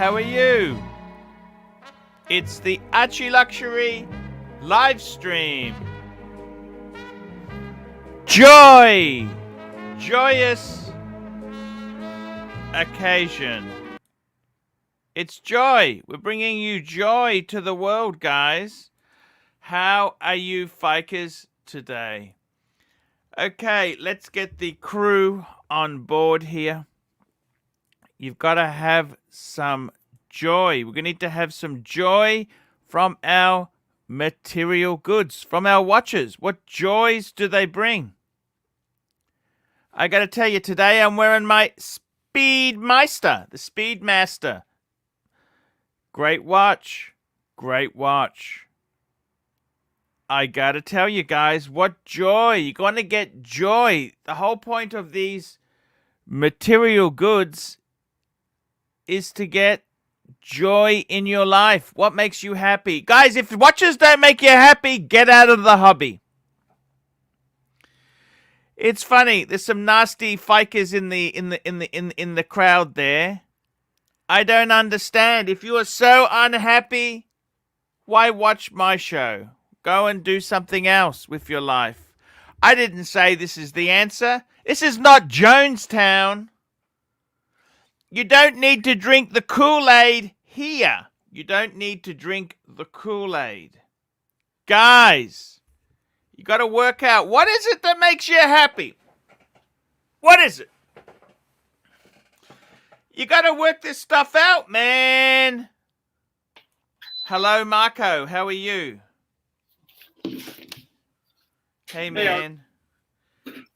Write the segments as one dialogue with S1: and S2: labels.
S1: How are you? It's the ArchieLuxury live stream. Joy! Joyous occasion. It's joy. We're bringing you joy to the world, guys. How are you fikers today? Okay, let's get the crew on board here. You've got to have some joy. We're going to need to have some joy from our material goods, from our watches. What joys do they bring? I got to tell you, today I'm wearing my Speedmeister, the Speedmaster. Great watch. Great watch. I got to tell you guys, what joy. You're going to get joy. The whole point of these material goods is to get joy in your life. What makes you happy? Guys, if watches don't make you happy, get out of the hobby. It's funny. There's some nasty fikers in the crowd there. I don't understand. If you are so unhappy, why watch my show? Go and do something else with your life. I didn't say this is the answer. This is not Jonestown. You don't need to drink the Kool-Aid here. You don't need to drink the Kool-Aid. Guys, you got to work out, what is it that makes you happy? What is it? You got to work this stuff out, man. Hello, Marco. How are you? Hey, man.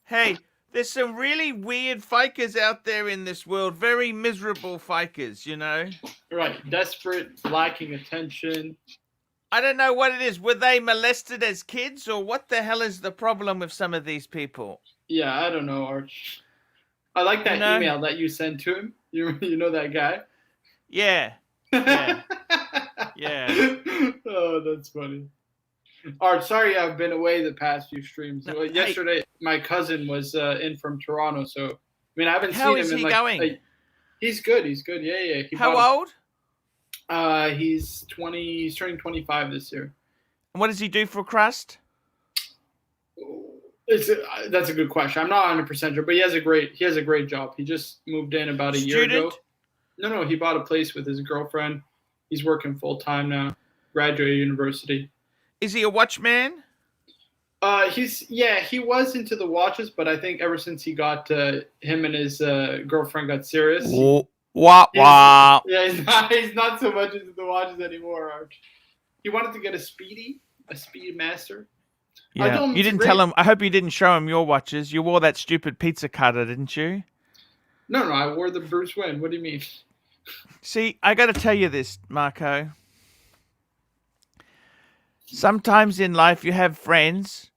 S1: Hey. There's some really weird fikers out there in this world. Very miserable fikers, you know?
S2: Right. Desperate, lacking attention.
S1: I don't know what it is. Were they molested as kids? Or what the hell is the problem with some of these people?
S2: Yeah, I don't know, Arch. I like that email that you sent to him. You know that guy?
S1: Yeah. Yeah. Yeah.
S2: Oh, that's funny. Arch, sorry I've been away the past few streams.
S1: No,
S2: yesterday, my cousin was in from Toronto, so I mean I haven't seen him.
S1: How is he going?
S2: He's good. He's good. Yeah.
S1: How old?
S2: He's 20. He's turning 25 this year.
S1: And what does he do for a crust?
S2: That's a good question. I'm not 100% sure, but he has a great job. He just moved in about a year ago. No, he bought a place with his girlfriend. He's working full time now. Graduated university.
S1: Is he a watchman?
S2: He was into the watches, but I think ever since he got him and his girlfriend got serious.
S1: Yeah,
S2: he's not so much into the watches anymore, Arch. He wanted to get a Speedmaster.
S1: Yeah, you didn't tell him. I hope you didn't show him your watches. You wore that stupid pizza cutter, didn't you?
S2: No, I wore the Bruce Wayne. What do you mean?
S1: See, I got to tell you this, Marco. Sometimes in life you have friends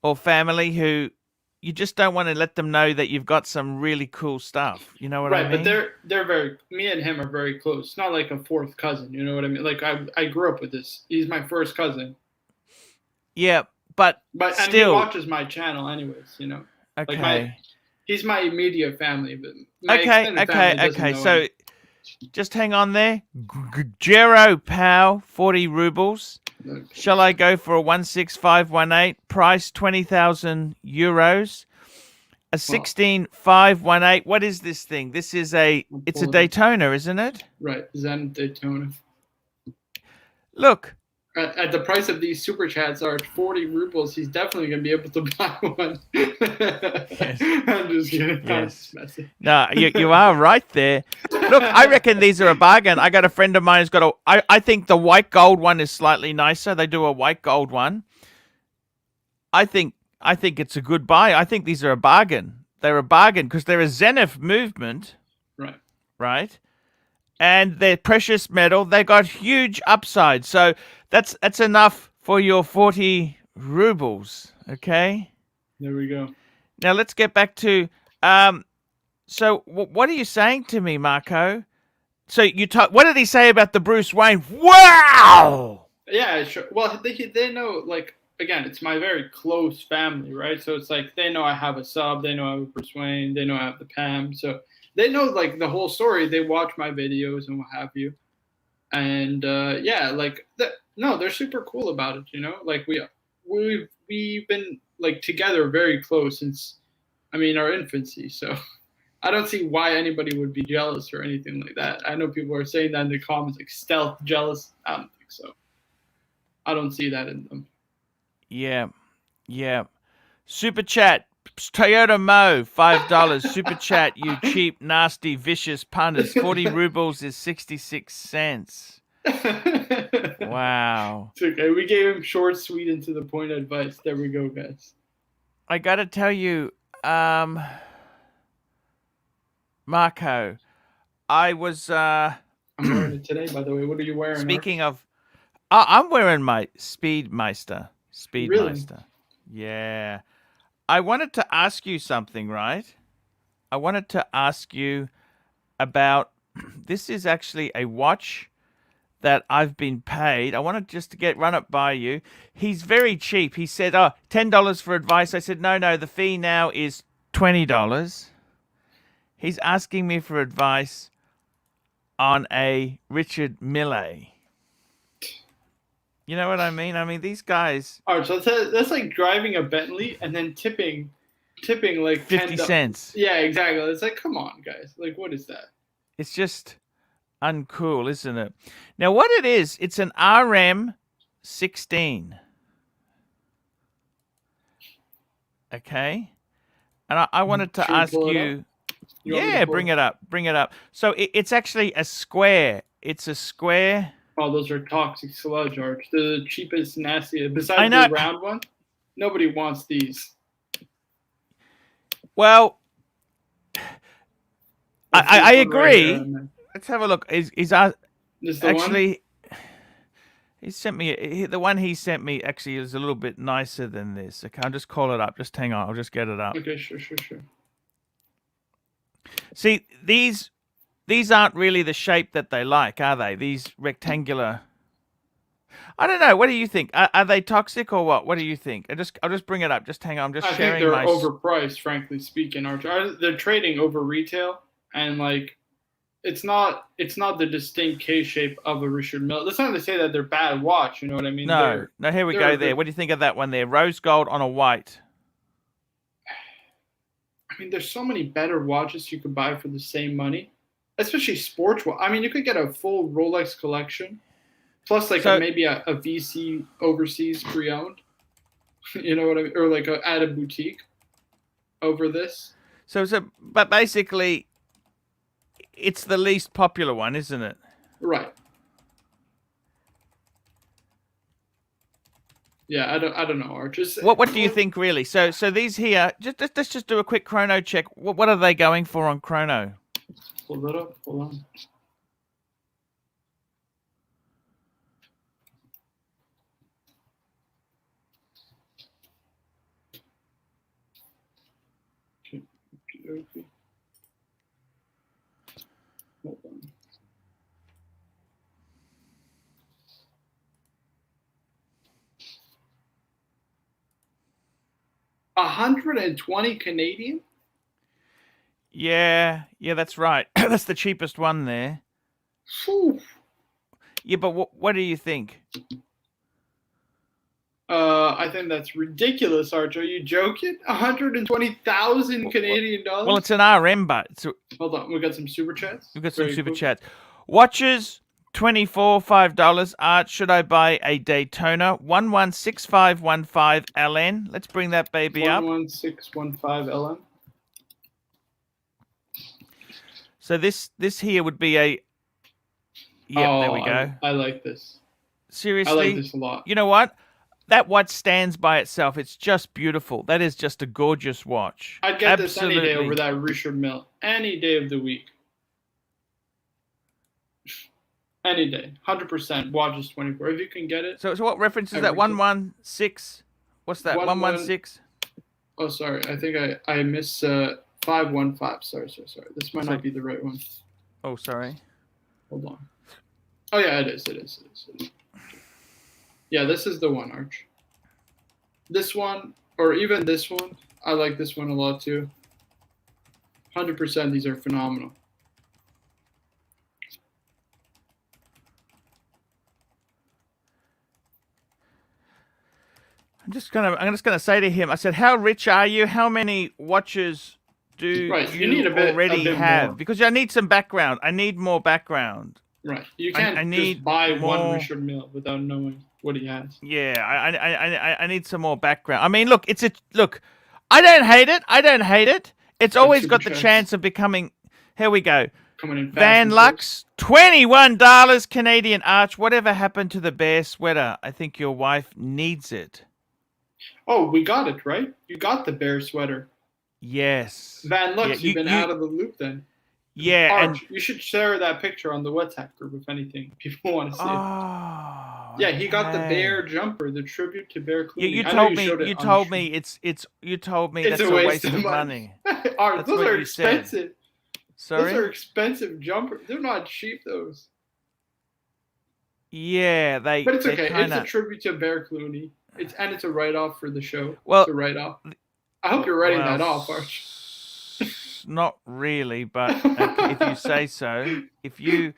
S1: or family who you just don't want to let them know that you've got some really cool stuff. You know what I mean?
S2: Right, but they're very, me and him are very close. It's not like a fourth cousin, you know what I mean? Like I grew up with this. He's my first cousin.
S1: Yeah, but
S2: still. And he watches my channel anyways, you know.
S1: Okay.
S2: Like he's my immediate family, but
S1: okay. So just hang on there. Gero Pow, 40 rubles. Okay. Shall I go for a 16518? Price 20,000 euros. A 16518. What is this thing? This is it's a Daytona, isn't it?
S2: Right, Zen Daytona.
S1: Look.
S2: At the price of these super chats are 40 rubles, he's definitely going to be able to buy one.
S1: Yes.
S2: I'm just kidding.
S1: Yes. No, you are right there. Look, I reckon these are a bargain. I got a friend of mine who's got I think the white gold one is slightly nicer. They do a white gold one. I think it's a good buy. I think these are a bargain. They're a bargain because they're a Zenith movement.
S2: Right.
S1: Right? And they're precious metal. They got huge upside. So that's enough for your 40 rubles. Okay?
S2: There we go.
S1: Now let's get back to so what are you saying to me, Marco? So what did he say about the Bruce Wayne? Wow!
S2: Yeah, sure. Well, they know, like, again, it's my very close family, right? So it's like they know I have a sub, they know I have a Bruce Wayne, they know I have the Pam, so they know, like, the whole story. They watch my videos and what have you, and yeah, like, no, they're super cool about it, you know. Like we've been like together very close since, I mean, our infancy. So I don't see why anybody would be jealous or anything like that. I know people are saying that in the comments, like stealth jealous. I don't think so. I don't see that in them.
S1: Yeah. Super chat. Toyota Mo, $5. Super chat, you cheap, nasty, vicious punters. 40 rubles is 66 cents. Wow.
S2: It's okay. We gave him short, sweet, and to the point advice. There we go, guys.
S1: I got to tell you, Marco, I was...
S2: I'm wearing it today, by the way. What are you wearing?
S1: Speaking of... I'm wearing my Speedmeister.
S2: Really?
S1: Yeah. I wanted to ask you something, right? I wanted to ask you about... This is actually a watch that I've been paid. I wanted just to run it by you. He's very cheap. He said, $10 for advice. I said, no, the fee now is $20. He's asking me for advice on a Richard Mille. You know what I mean? I mean, these guys...
S2: All right, so that's like driving a Bentley and then tipping like
S1: 50 cents.
S2: Yeah, exactly. It's like, come on, guys. Like, what is that?
S1: It's just uncool, isn't it? Now, what it is, it's an RM16. Okay? And I wanted to ask you... Yeah, bring it up. So it's actually a square. It's a square...
S2: Oh, those are toxic sludge, Arch. The cheapest, nastiest. Besides the round one, nobody wants these.
S1: Well, I agree. Let's have a look. He's actually... He sent me... The one he sent me actually is a little bit nicer than this. Okay, I'll just call it up. Just hang on. I'll just get it up.
S2: Okay, sure.
S1: See, these aren't really the shape that they like, are they? These rectangular... I don't know. What do you think? Are they toxic or what? What do you think? I'll just bring it up. Just hang on. I'm just sharing
S2: my... I think they're overpriced, frankly speaking, Archie. They're trading over retail, and like, it's not the distinct K shape of a Richard Mille. That's not to say that they're bad watch. You know what I mean?
S1: No. Here we go. There. What do you think of that one there? Rose gold on a white.
S2: I mean, there's so many better watches you could buy for the same money, especially sports watch. I mean, you could get a full Rolex collection, plus like maybe a VC overseas pre-owned. You know what I mean? Or like at a boutique over this.
S1: But basically, it's the least popular one, isn't it?
S2: Right. Yeah, I don't know, Arch.
S1: What do you think, really? So these here, let's just do a quick chrono check. What are they going for on chrono?
S2: Hold that up. Hold on. Okay. Hold on. $120 Canadian?
S1: Yeah, that's right. That's the cheapest one there.
S2: Whew.
S1: Yeah, but what do you think?
S2: I think that's ridiculous, Arch. Are you joking? 120,000 Canadian dollars?
S1: Well, it's an RM, but
S2: hold on. We got some super chats.
S1: We've got some super chats. Watches 24, $5. Art, should I buy a Daytona 116515 LN? Let's bring that baby up.
S2: 11615 LN.
S1: So this here would be a. Yep, there we go.
S2: I like this.
S1: Seriously,
S2: I like this a lot.
S1: You know what? That watch stands by itself. It's just beautiful. That is just a gorgeous watch.
S2: I'd get this any day over that Richard Mille. Any day of the week. Any day. 100%. Watches 24. If you can get it.
S1: So what reference is that? 116? What's that? 116?
S2: Oh, sorry. I think I missed 515. Sorry. This might not be the right one.
S1: Oh, sorry.
S2: Hold on. Oh, yeah, it is. Yeah, this is the one, Arch. This one, or even this one, I like this one a lot too. 100%, these are phenomenal.
S1: I'm just gonna say to him, I said, how rich are you? How many watches do you need already have? More. Because I need some background. I need more background.
S2: Right. You can't just buy one Richard Mille without knowing what he has.
S1: Yeah, I need some more background. I mean, look, I don't hate it. It's always got the chance of becoming. Here we go.
S2: Coming in fast.
S1: Van Lux, $21 Canadian. Arch, whatever happened to the bear sweater? I think your wife needs it.
S2: Oh, we got it, right? You got the bear sweater.
S1: Yes.
S2: Van Lux, you've been out of the loop then.
S1: Yeah.
S2: Arch, you should share that picture on the WhatsApp group if anything. People want to see it. Yeah, he got the bear jumper, the tribute to Bear Clooney.
S1: You told me it's a waste of money.
S2: Arch, those are expensive.
S1: Sorry?
S2: Those are expensive jumpers. They're not cheap, those.
S1: Yeah, but
S2: it's okay. It's a tribute to Bear Clooney. It's a write-off for the show.
S1: Well,
S2: it's a write-off. I hope you're writing that off, Arch.
S1: Not really, but if you say so. If you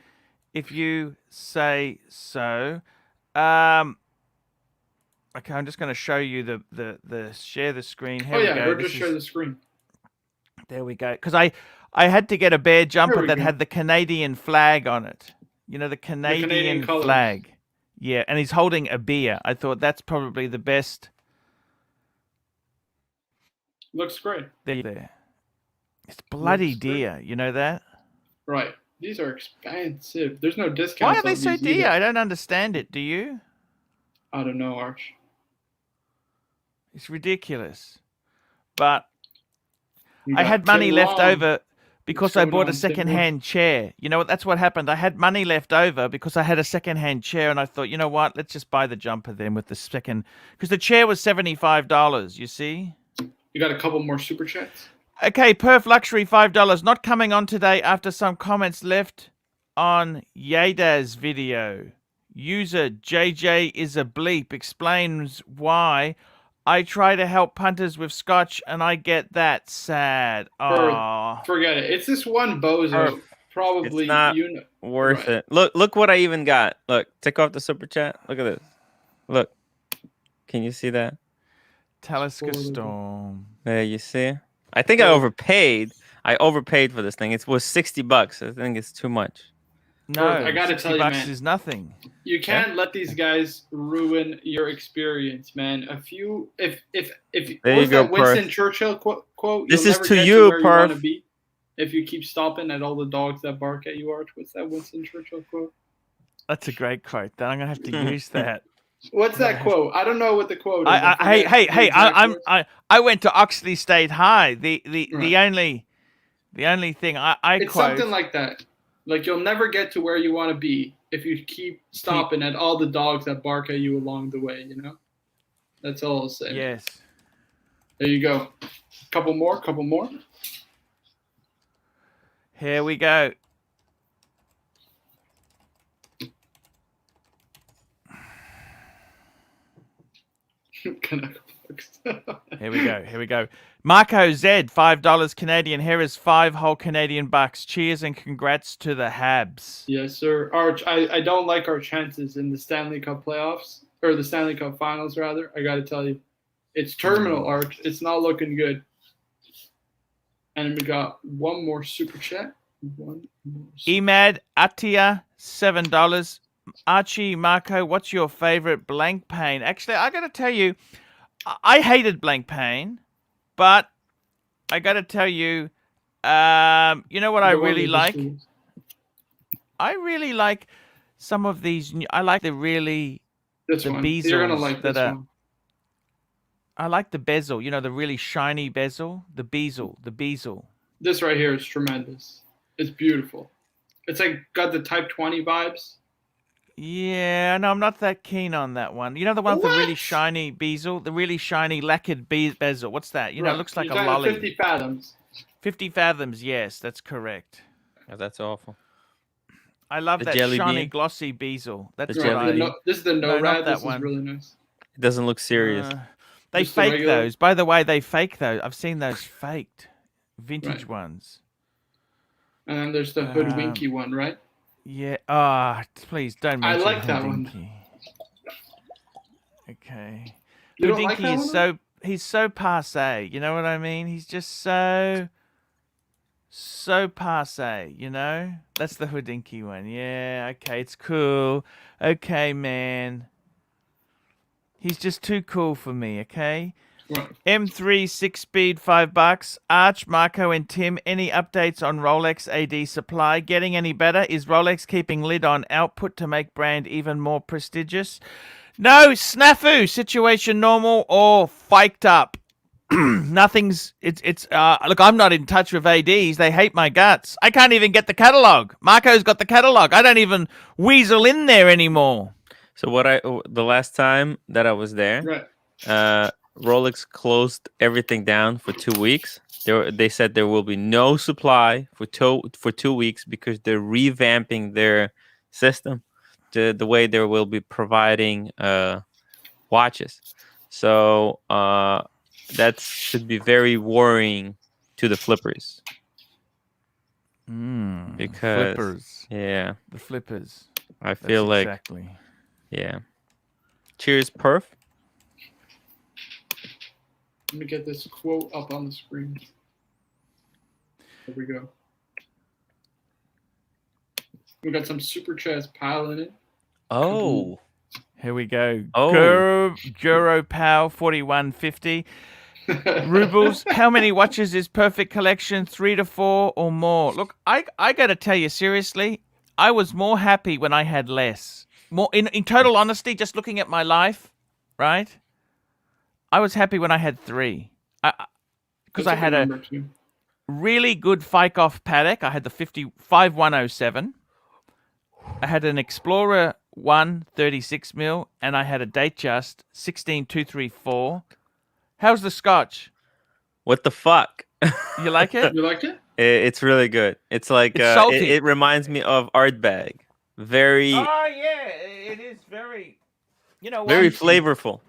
S1: say so. Okay, I'm just going to show you the share the screen. Here we go.
S2: We'll just share the screen.
S1: There we go. Because I had to get a bear jumper that had the Canadian flag on it. You know, the Canadian flag. Yeah, and he's holding a beer. I thought that's probably the best.
S2: Looks great.
S1: There. It's bloody dear. You know that?
S2: Right. These are expensive. There's no discount.
S1: Why are they so dear? I don't understand it. Do you?
S2: I don't know, Arch.
S1: It's ridiculous. But I had money left over because I bought a second-hand chair. You know what? That's what happened. I had money left over because I had a second-hand chair, and I thought, you know what? Let's just buy the jumper then with the second. Because the chair was $75, you see?
S2: You got a couple more super chats?
S1: Okay, Perf Luxury, $5. Not coming on today after some comments left on Yada's video. User JJ is a bleep explains why I try to help punters with scotch and I get that sad. Oh,
S2: forget it. It's this one bozo. Probably
S3: it's not worth it. Look what I even got. Look, take off the super chat. Look at this. Look. Can you see that?
S1: Talisker Storm.
S3: There you see. I think I overpaid. I overpaid for this thing. It was $60. I think it's too much.
S1: No,
S2: I gotta tell you, man,
S1: is nothing.
S2: You can't let these guys ruin your experience, man. If
S3: there you go,
S2: Winston Churchill quote.
S3: This is to you, Perf.
S2: If you keep stopping at all the dogs that bark at you, Arch. What's that Winston Churchill quote?
S1: That's a great quote. I'm gonna have to use that.
S2: What's that quote? I don't know what the quote is.
S1: Hey! I went to Oxley State High. The only thing I
S2: it's
S1: quote,
S2: something like that. Like you'll never get to where you want to be if you keep stopping at all the dogs that bark at you along the way. You know, that's all I'll say.
S1: Yes.
S2: There you go. Couple more.
S1: Here we go. Here we go. Marco Z, $5 Canadian. Here is 5 whole Canadian bucks. Cheers and congrats to the Habs.
S2: Yes, sir. Arch, I don't like our chances in the Stanley Cup playoffs, or the Stanley Cup finals, rather. I got to tell you. It's terminal, Arch. It's not looking good. And we got one more super chat. One more.
S1: Emad Atia, $7. Archie, Marco, what's your favorite Blancpain? Actually, I got to tell you, I hated Blancpain, but I got to tell you, you know what I
S2: The one
S1: really
S2: that
S1: like?
S2: just released.
S1: I really like some of these. I like the really
S2: This
S1: the
S2: one.
S1: bezels
S2: You're gonna like
S1: that
S2: this
S1: are.
S2: one.
S1: I like the bezel. You know, the really shiny bezel, the bezel.
S2: This right here is tremendous. It's beautiful. It's like got the Type 20 vibes.
S1: Yeah, no, I'm not that keen on that one. You know the one with the really
S2: What?
S1: shiny bezel, the really shiny lacquered bezel. What's that? You know, it looks like
S2: You're
S1: a
S2: talking
S1: lolly.
S2: 50 fathoms.
S1: 50 fathoms. Yes, that's correct.
S3: Oh, that's awful.
S1: I love
S3: The
S1: that
S3: jelly
S1: shiny,
S3: bean?
S1: glossy bezel. That's
S3: The
S1: what
S3: jelly bean?
S2: This is the
S1: No, not
S2: no-rad.
S1: that
S2: This is
S1: one.
S2: really nice.
S3: It doesn't look serious.
S1: They
S2: Just the
S1: fake
S2: regular?
S1: those. By the way, they fake those. I've seen those faked, vintage ones.
S2: And then there's the hoodwinky one, right?
S1: Yeah. Please don't
S2: I
S1: mention
S2: like that one.
S1: Houdinki. Okay.
S2: You don't like that
S1: Houdinki
S2: one?
S1: he's so passe. You know what I mean? He's just so passe. You know. That's the Houdinki one. Yeah. Okay. It's cool. Okay, man. He's just too cool for me. Okay.
S2: Right.
S1: M3 6-speed, $5. Arch, Marco, and Tim. Any updates on Rolex AD supply? Getting any better? Is Rolex keeping lid on output to make brand even more prestigious? No, snafu. Situation normal or fiked up. Nothing's. It's. Look, I'm not in touch with ADs. They hate my guts. I can't even get the catalog. Marco's got the catalog. I don't even weasel in there anymore.
S3: So the last time that I was there,
S2: Right.
S3: Rolex closed everything down for 2 weeks. They said there will be no supply for 2 weeks because they're revamping their system to the way they will be providing watches. So that should be very worrying to the flippers. Because
S1: flippers.
S3: Yeah,
S1: The flippers.
S3: I feel like
S1: exactly.
S3: Yeah. Cheers, Perf.
S2: Let me get this quote up on the screen. There we go. We got some super chats piling in.
S3: Oh.
S1: Here we go.
S3: Oh.
S1: Guro Pow 4150. Rubles, how many watches is perfect collection? 3 to 4 or more? Look, I got to tell you seriously, I was more happy when I had less. More in total honesty, just looking at my life, right? I was happy when I had 3. Because I had a really good Fike-off Patek. I had the 5107. I had an Explorer 1 36 mil, and I had a Datejust 16234. How's the Scotch?
S3: What the fuck?
S1: You like it?
S2: You like it?
S3: It's really good. It's like
S1: it's salty.
S3: It reminds me of Art Bag. Very.
S1: Oh yeah, it is very. You know what?
S3: Very flavorful.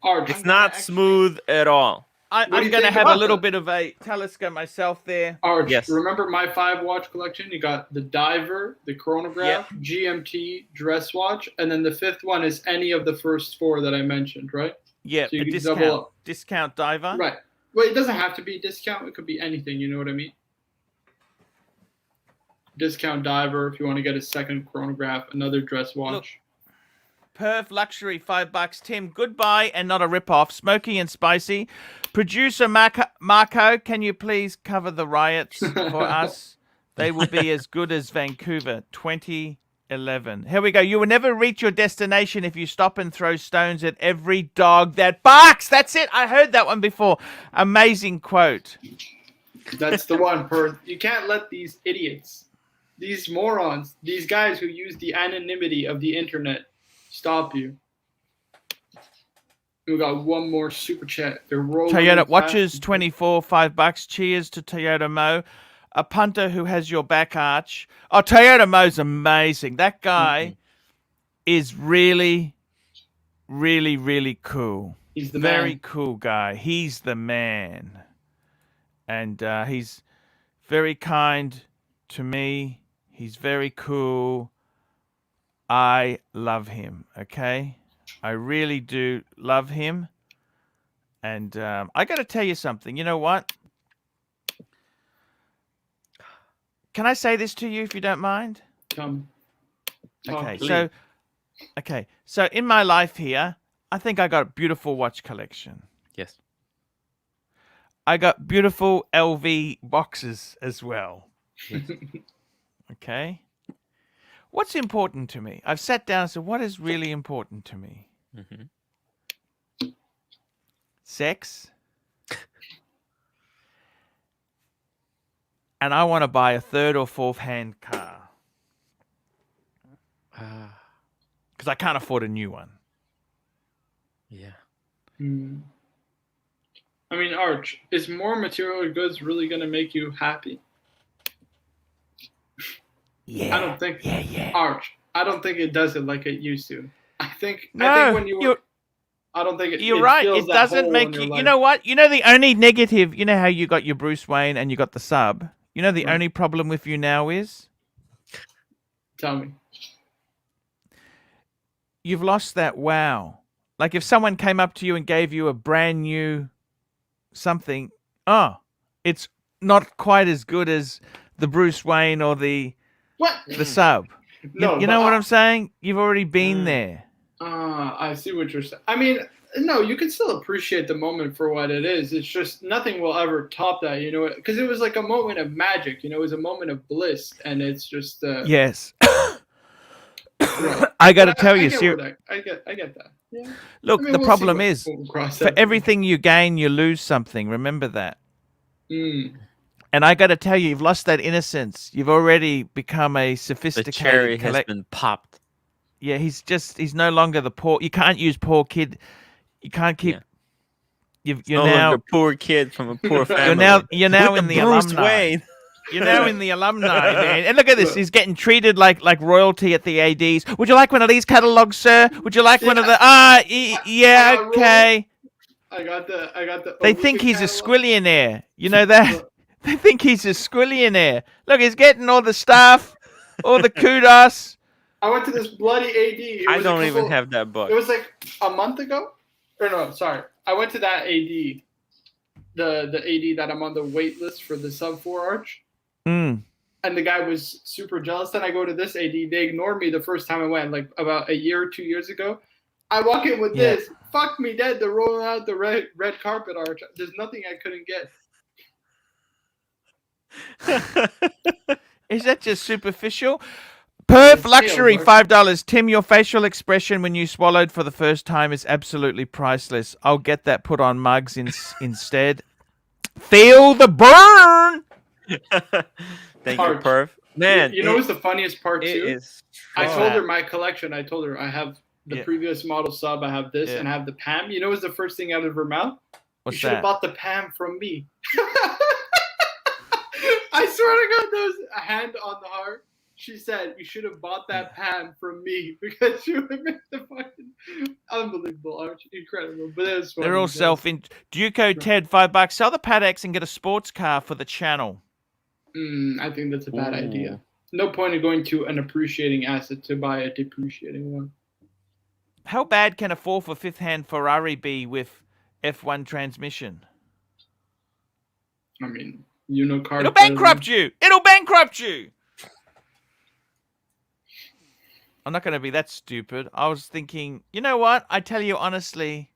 S2: Arch.
S3: It's not smooth at all.
S1: I'm going to have a little bit of a Talisker myself there.
S2: Arch,
S3: Yes.
S2: remember my 5 watch collection? You got the Diver, the Chronograph, GMT, Dress Watch, and then the 5th one is any of the first 4 that I mentioned, right?
S1: Yeah,
S2: So you
S1: a
S2: can
S1: discount.
S2: double up.
S1: Discount diver.
S2: Right. Well, it doesn't have to be a discount. It could be anything. You know what I mean? Discount diver if you want to get a second chronograph, another dress watch.
S1: Look, Perf Luxury, $5. Tim, goodbye and not a rip-off. Smoky and spicy. Producer Marco, can you please cover the riots for us? They will be as good as Vancouver 2011. Here we go. You will never reach your destination if you stop and throw stones at every dog that barks. That's it. I heard that one before. Amazing quote.
S2: That's the one, Perth. You can't let these idiots, these morons, these guys who use the anonymity of the internet stop you. We got one more super chat. They're rolling.
S1: Toyota watches 24, $5. Cheers to Toyota Mo, a punter who has your back, Arch. Oh, Toyota Mo's amazing. That guy is really, really, really cool.
S2: He's the
S1: very
S2: man.
S1: Cool guy. He's the man, and he's very kind to me. He's very cool. I love him. Okay. I really do love him. And I got to tell you something. You know what? can I say this to you if you don't mind?
S2: Come.
S1: Okay,
S3: please.
S1: so in my life here, I think I got a beautiful watch collection.
S3: Yes.
S1: I got beautiful LV boxes as well.
S3: Yes.
S1: Okay. What's important to me? I've sat down and said, what is really important to me?
S3: Mm-hmm.
S1: Sex. And I want to buy a third or fourth hand car. Because I can't afford a new one.
S3: Yeah.
S2: I mean, Arch, is more material goods really going to make you happy?
S1: Yeah.
S2: I don't think.
S1: Yeah.
S2: Arch, I don't think it does it like it used to. I think when I don't think
S1: you're right.
S2: fills
S1: It
S2: that
S1: doesn't
S2: hole
S1: make
S2: in your
S1: you.
S2: life.
S1: You know what? You know the only negative. You know how you got your Bruce Wayne and you got the sub. You know the
S2: Right.
S1: only problem with you now is
S2: Tell me.
S1: you've lost that wow. Like if someone came up to you and gave you a brand new something, it's not quite as good as the Bruce Wayne or the sub.
S2: No,
S1: you know what I'm saying? You've already been there.
S2: I see what you're saying. I mean, no, you can still appreciate the moment for what it is. It's just nothing will ever top that, you know, because it was like a moment of magic, you know, it was a moment of bliss, and it's just
S1: yes.
S2: Right.
S1: I got to tell you,
S2: I get that. Yeah.
S1: Look,
S2: I mean,
S1: the
S2: we'll
S1: problem is, for
S2: everything.
S1: everything you gain, you lose something. Remember that.
S2: Mm.
S1: And I got to tell you, you've lost that innocence. You've already become a sophisticated.
S3: The cherry has been popped.
S1: Yeah, he's no longer the poor. You can't use poor kid. You can't keep.
S3: Yeah.
S1: You're
S3: no
S1: now
S3: longer poor kid from a poor family.
S1: You're now
S3: With
S1: in the
S3: Bruce
S1: alumni.
S3: Wayne.
S1: You're now in the alumni, man. And look at this. He's getting treated like royalty at the ADs. Would you like one of these catalogs, sir? Would you like one of the... yeah, okay.
S2: I got the...
S1: They think he's a squillionaire. You know that? They think he's a squillionaire. Look, he's getting all the stuff, all the kudos.
S2: I went to this bloody AD.
S3: I don't even have that book.
S2: It was like a month ago. Or no, sorry. I went to that AD. The AD that I'm on the wait list for the sub 4 Arch.
S1: Mm.
S2: And the guy was super jealous. Then I go to this AD. They ignored me the first time I went, like about a year or 2 years ago. I walk in with this. Fuck me dead. They're rolling out the red carpet Arch. There's nothing I couldn't get.
S1: Is that just superficial? Perf Luxury, $5. Tim, your facial expression when you swallowed for the first time is absolutely priceless. I'll get that put on mugs instead. Feel the burn!
S3: Thank you, Perf. Man,
S2: you know what's the funniest part too? I told her my collection. I told her I have the previous model sub. I have this and I have the PAM. You know what's the first thing out of her mouth?
S1: What's
S2: you should have bought the PAM from me. I swear to God, there was a hand on the heart. She said, you should have bought that PAM from me because you would have made the fucking unbelievable, Archie. Incredible. But it was funny.
S1: They're all Duco Ted, $5. Sell the Pateks and get a sports car for the channel.
S2: I think that's a bad idea. No point in going to an appreciating asset to buy a depreciating one.
S1: How bad can a 4th or 5th hand Ferrari be with F1 transmission?
S2: I mean, you know, cars.
S1: It'll bankrupt you. It'll bankrupt you. I'm not going to be that stupid. I was thinking, you know what? I tell you honestly.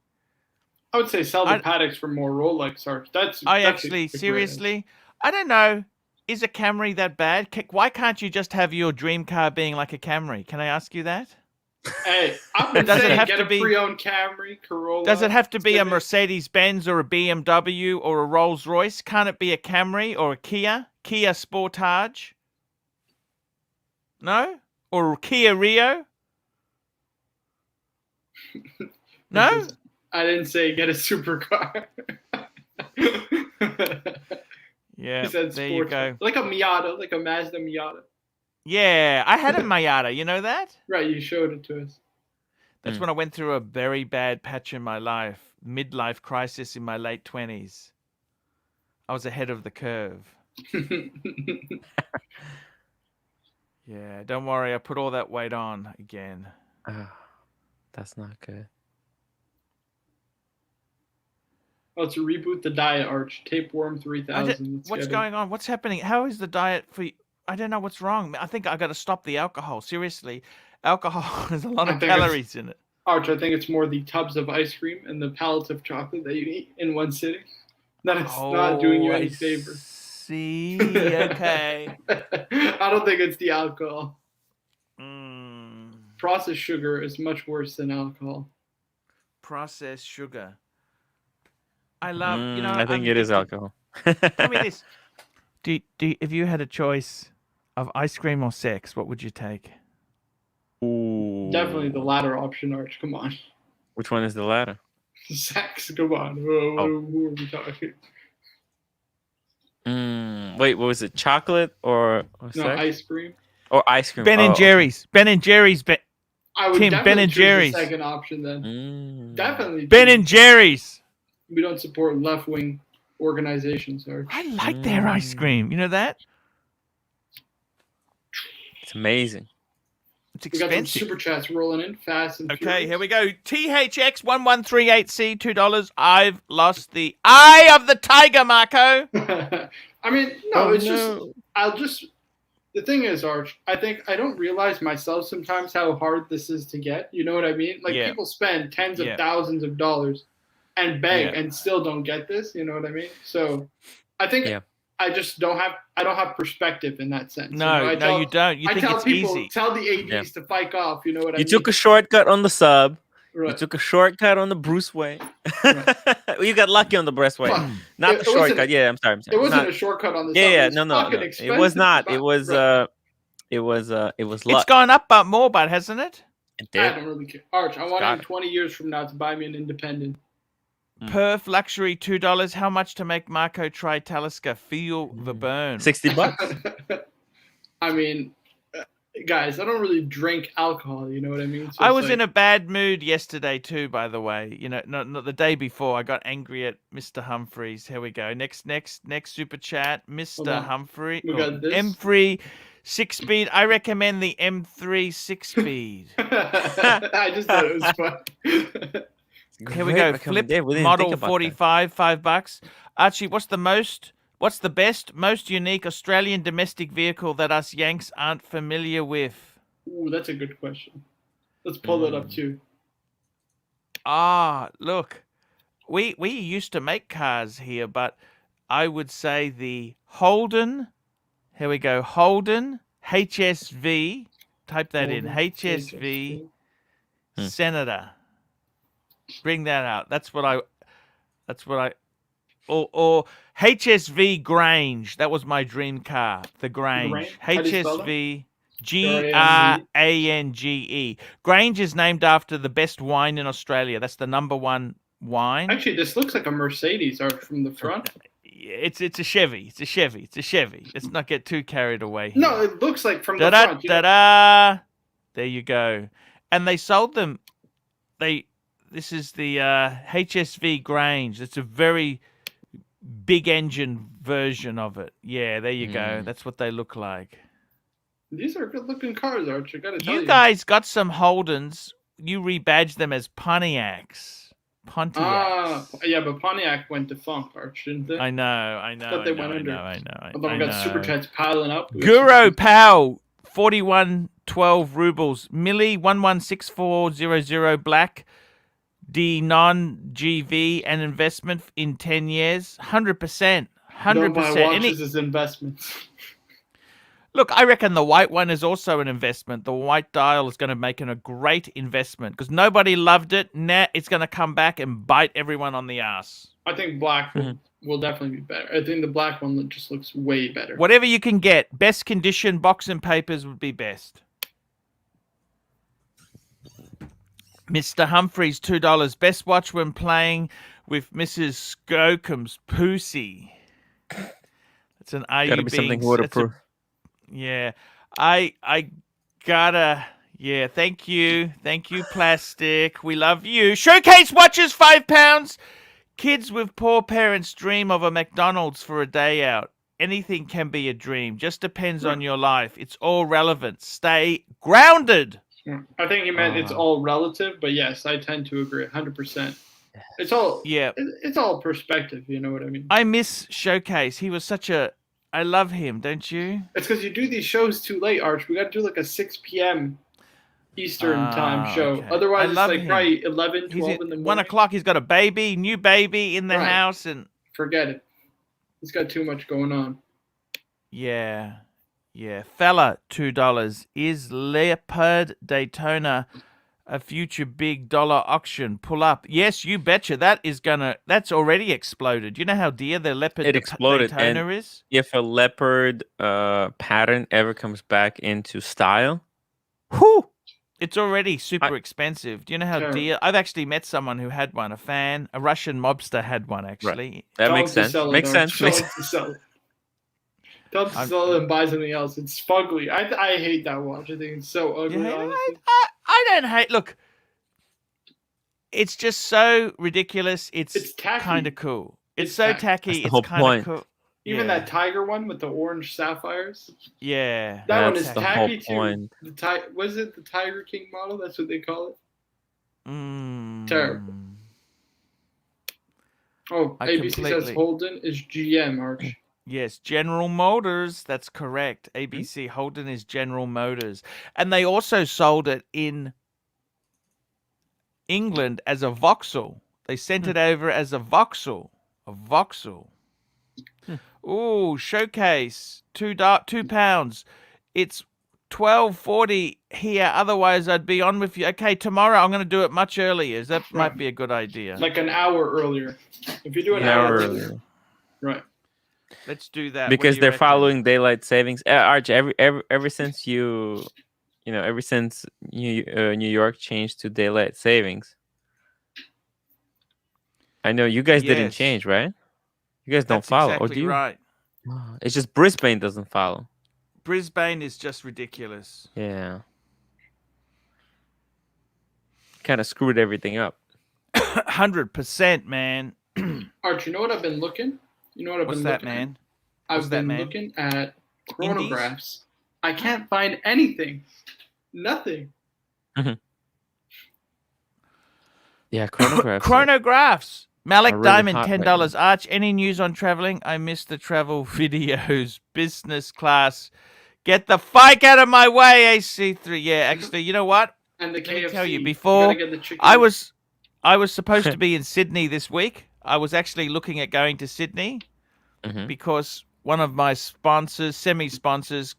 S2: I would say sell the Pateks for more Rolex Arch.
S1: Seriously, I don't know. Is a Camry that bad? Why can't you just have your dream car being like a Camry? Can I ask you that?
S2: Hey, I've been saying get a pre-owned Camry, Corolla.
S1: Does it have to be a Mercedes-Benz or a BMW or a Rolls-Royce? Can't it be a Camry or a Kia Sportage? No? Or Kia Rio? No?
S2: I didn't say get a supercar.
S1: Yeah,
S2: there you go. Like a Miata, like a Mazda Miata.
S1: Yeah, I had a Miata. You know that?
S2: Right, you showed it to us.
S1: That's when I went through a very bad patch in my life, midlife crisis in my late 20s. I was ahead of the curve. Yeah, don't worry. I put all that weight on again.
S3: That's not good.
S2: Let's reboot the diet, Arch. Tapeworm 3000.
S1: What's going on? What's happening? How is the diet for you? I don't know what's wrong. I think I got to stop the alcohol. Seriously, alcohol has a lot
S2: I
S1: of
S2: think it's-
S1: calories in it.
S2: Arch, I think it's more the tubs of ice cream and the pallets of chocolate that you eat in one sitting. That it's not doing you any favor.
S1: See, okay.
S2: I don't think it's the alcohol.
S1: Mm,
S2: Processed sugar is much worse than alcohol.
S1: processed sugar. I love,
S3: I think it is alcohol.
S1: Tell me this. If you had a choice of ice cream or sex, what would you take?
S3: Ooh.
S2: Definitely the latter option, Arch. Come on.
S3: Which one is the latter?
S2: Sex. Come on. Who are we talking?
S3: Wait, what was it? Chocolate or sex?
S2: No, ice cream.
S3: Or ice cream.
S1: Ben and Jerry's. Ben and Jerry's.
S2: I would
S1: Tim,
S2: definitely
S1: Ben and
S2: choose
S1: Jerry's.
S2: the second option then. Definitely.
S1: Ben and Jerry's.
S2: We don't support left-wing organizations, Arch.
S1: I like their ice cream. You know that?
S3: It's amazing.
S1: It's
S2: We got some
S1: expensive.
S2: super chats rolling in fast and
S1: Okay,
S2: furious.
S1: here we go. THX1138C, $2. I've lost the eye of the tiger, Marco.
S2: I mean, no, just. The thing is, Arch, I think I don't realize myself sometimes how hard this is to get. You know what I mean? Like people spend tens of thousands of dollars and beg and still don't get this. You know what I mean? So I think I just don't have perspective in that sense.
S1: No, you don't. You think it's easy.
S2: Tell the ADs to fight off. You know what I mean?
S3: You took a shortcut on the sub.
S2: Right.
S3: You took a shortcut on the Bruce way. Right. You got lucky on the Breast way. Not the shortcut. Yeah, I'm sorry.
S2: It wasn't a shortcut on the sub.
S3: Yeah, no. It was not. It was luck.
S1: It's gone up more, but hasn't it?
S3: It did.
S2: I don't really care. Arch, I want you 20 years from now to buy me an independent.
S1: Perf Luxury, $2. How much to make Marco try Talisker? Feel the burn.
S3: $60.
S2: I mean, guys, I don't really drink alcohol. You know what I mean? So
S1: I was in a bad mood yesterday too, by the way. You know, not the day before. I got angry at Mr. Humphreys. Here we go. Next super chat, Mr. Humphrey.
S2: We got this.
S1: M3 6-speed. I recommend the M3 6-speed.
S2: I just thought it was fun.
S1: Here we go. Flip model 45, $5. Archie, what's the best, most unique Australian domestic vehicle that us Yanks aren't familiar with?
S2: Ooh, that's a good question. Let's pull that up too.
S1: Look, we used to make cars here, but I would say the Holden. Here we go. Holden HSV. Type that in. HSV Senator. Bring that out. That's what I. Or HSV Grange. That was my dream car. The Grange. HSV Grange. Grange is named after the best wine in Australia. That's the #1 wine.
S2: Actually, this looks like a Mercedes from the front.
S1: It's a Chevy. It's a Chevy. Let's not get too carried away here.
S2: No, it looks like from the front.
S1: There you go. And they sold them. This is the HSV Grange. It's a very big engine version of it. Yeah, there you go. That's what they look like.
S2: These are good-looking cars, Archie. I gotta tell you.
S1: You guys got some Holdens. You rebadged them as Pontiacs.
S2: Yeah, but Pontiac went defunct, Arch, didn't they?
S1: I know.
S2: But they went under.
S1: I know.
S2: Although we got super chats piling up.
S1: Guru Pal, 4112 rubles. Mille 116400 black. D non-GV and investment in 10 years. 100%. 100%.
S2: Don't buy watches as investments.
S1: Look, I reckon the white one is also an investment. The white dial is going to make a great investment because nobody loved it. Now it's going to come back and bite everyone on the ass.
S2: I think black will definitely be better. I think the black one just looks way better.
S1: Whatever you can get, best condition, box and papers would be best. Mr. Humphreys, $2. Best watch when playing with Mrs. Skokum's Pussy. It's an AU.
S3: Gotta be something waterproof.
S1: Yeah, I gotta. Yeah, thank you, plastic. We love you. Showcase watches, £5. Kids with poor parents dream of a McDonald's for a day out. Anything can be a dream. Just depends on your life. It's all relevant. Stay grounded.
S2: I think he meant it's all relative, but yes, I tend to agree 100%. It's all It's all perspective. You know what I mean?
S1: I miss Showcase. He was such a I love him, don't you?
S2: It's because you do these shows too late, Arch. We got to do like a 6 p.m. Eastern time show.
S1: Okay.
S2: Otherwise,
S1: I
S2: it's
S1: love
S2: like
S1: him.
S2: probably 11, 12 in the morning.
S1: 1 o'clock. He's got a baby, new baby in the house, and
S2: forget it. He's got too much going on.
S1: Yeah. Fella, $2. Is Leopard Daytona a future big dollar auction? Pull up. Yes, you betcha. That's already exploded. You know how dear the Leopard Daytona is?
S3: If a leopard pattern ever comes back into style,
S1: whew, it's already super expensive. Do you know how dear? I've actually met someone who had one. A Russian mobster had one, actually.
S3: Right. That makes sense. Makes sense.
S2: Tell him to sell it and buy something else. It's fugly. I hate that watch. I think it's so ugly.
S1: I don't hate. Look, it's just so ridiculous. It's kind of cool. It's so tacky. It's kind of cool.
S2: Even that tiger one with the orange sapphires.
S1: Yeah,
S2: that one is tacky
S3: too.
S2: Was it the Tiger King model? That's what they call it. Terrible. Oh, ABC says Holden is GM, Arch.
S1: Yes, General Motors. That's correct. ABC Holden is General Motors, and they also sold it in England as a Vauxhall. They sent it over as a Vauxhall. Ooh, showcase, £2. It's 12:40 here. Otherwise, I'd be on with you. Okay, tomorrow I'm going to do it much earlier. That might be a good idea.
S2: Like an hour earlier. If you do an hour earlier. Right.
S1: Let's do that.
S3: Because they're following daylight savings. Arch, ever since New York changed to daylight savings. I know you guys didn't change, right? You guys don't follow, or do you?
S1: Right.
S3: It's just Brisbane doesn't follow.
S1: Brisbane is just ridiculous.
S3: Yeah. Kind of screwed everything up.
S1: 100%, man.
S2: Arch, you know what I've been looking?
S1: What's that, man?
S2: I've been looking at chronographs. I can't find anything. Nothing.
S3: Yeah, chronographs.
S1: Chronographs. Malik
S3: really
S1: Diamond,
S3: hot
S1: $10. Arch, any news on traveling? I missed the travel videos. Business class. Get the fike out of my way, AC3. Yeah, actually, you know what?
S2: And the KFC.
S1: Let me tell you, before I was supposed to be in Sydney this week. I was actually looking at going to Sydney because one of my sponsors, semi-sponsors,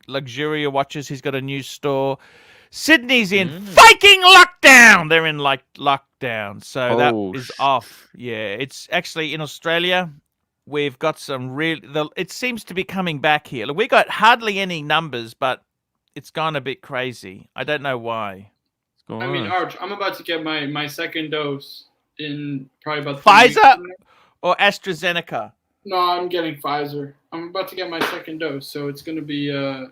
S1: Luxury Watches, he's got a new store. Sydney's in fucking lockdown. They're in lockdown. So that is off. Yeah, it's actually in Australia. We've got some it seems to be coming back here. Look, we got hardly any numbers, but it's gone a bit crazy. I don't know why.
S2: I mean, Arch, I'm about to get my second dose in probably about
S1: Pfizer or AstraZeneca.
S2: No, I'm getting Pfizer. I'm about to get my second dose, so it's going to be the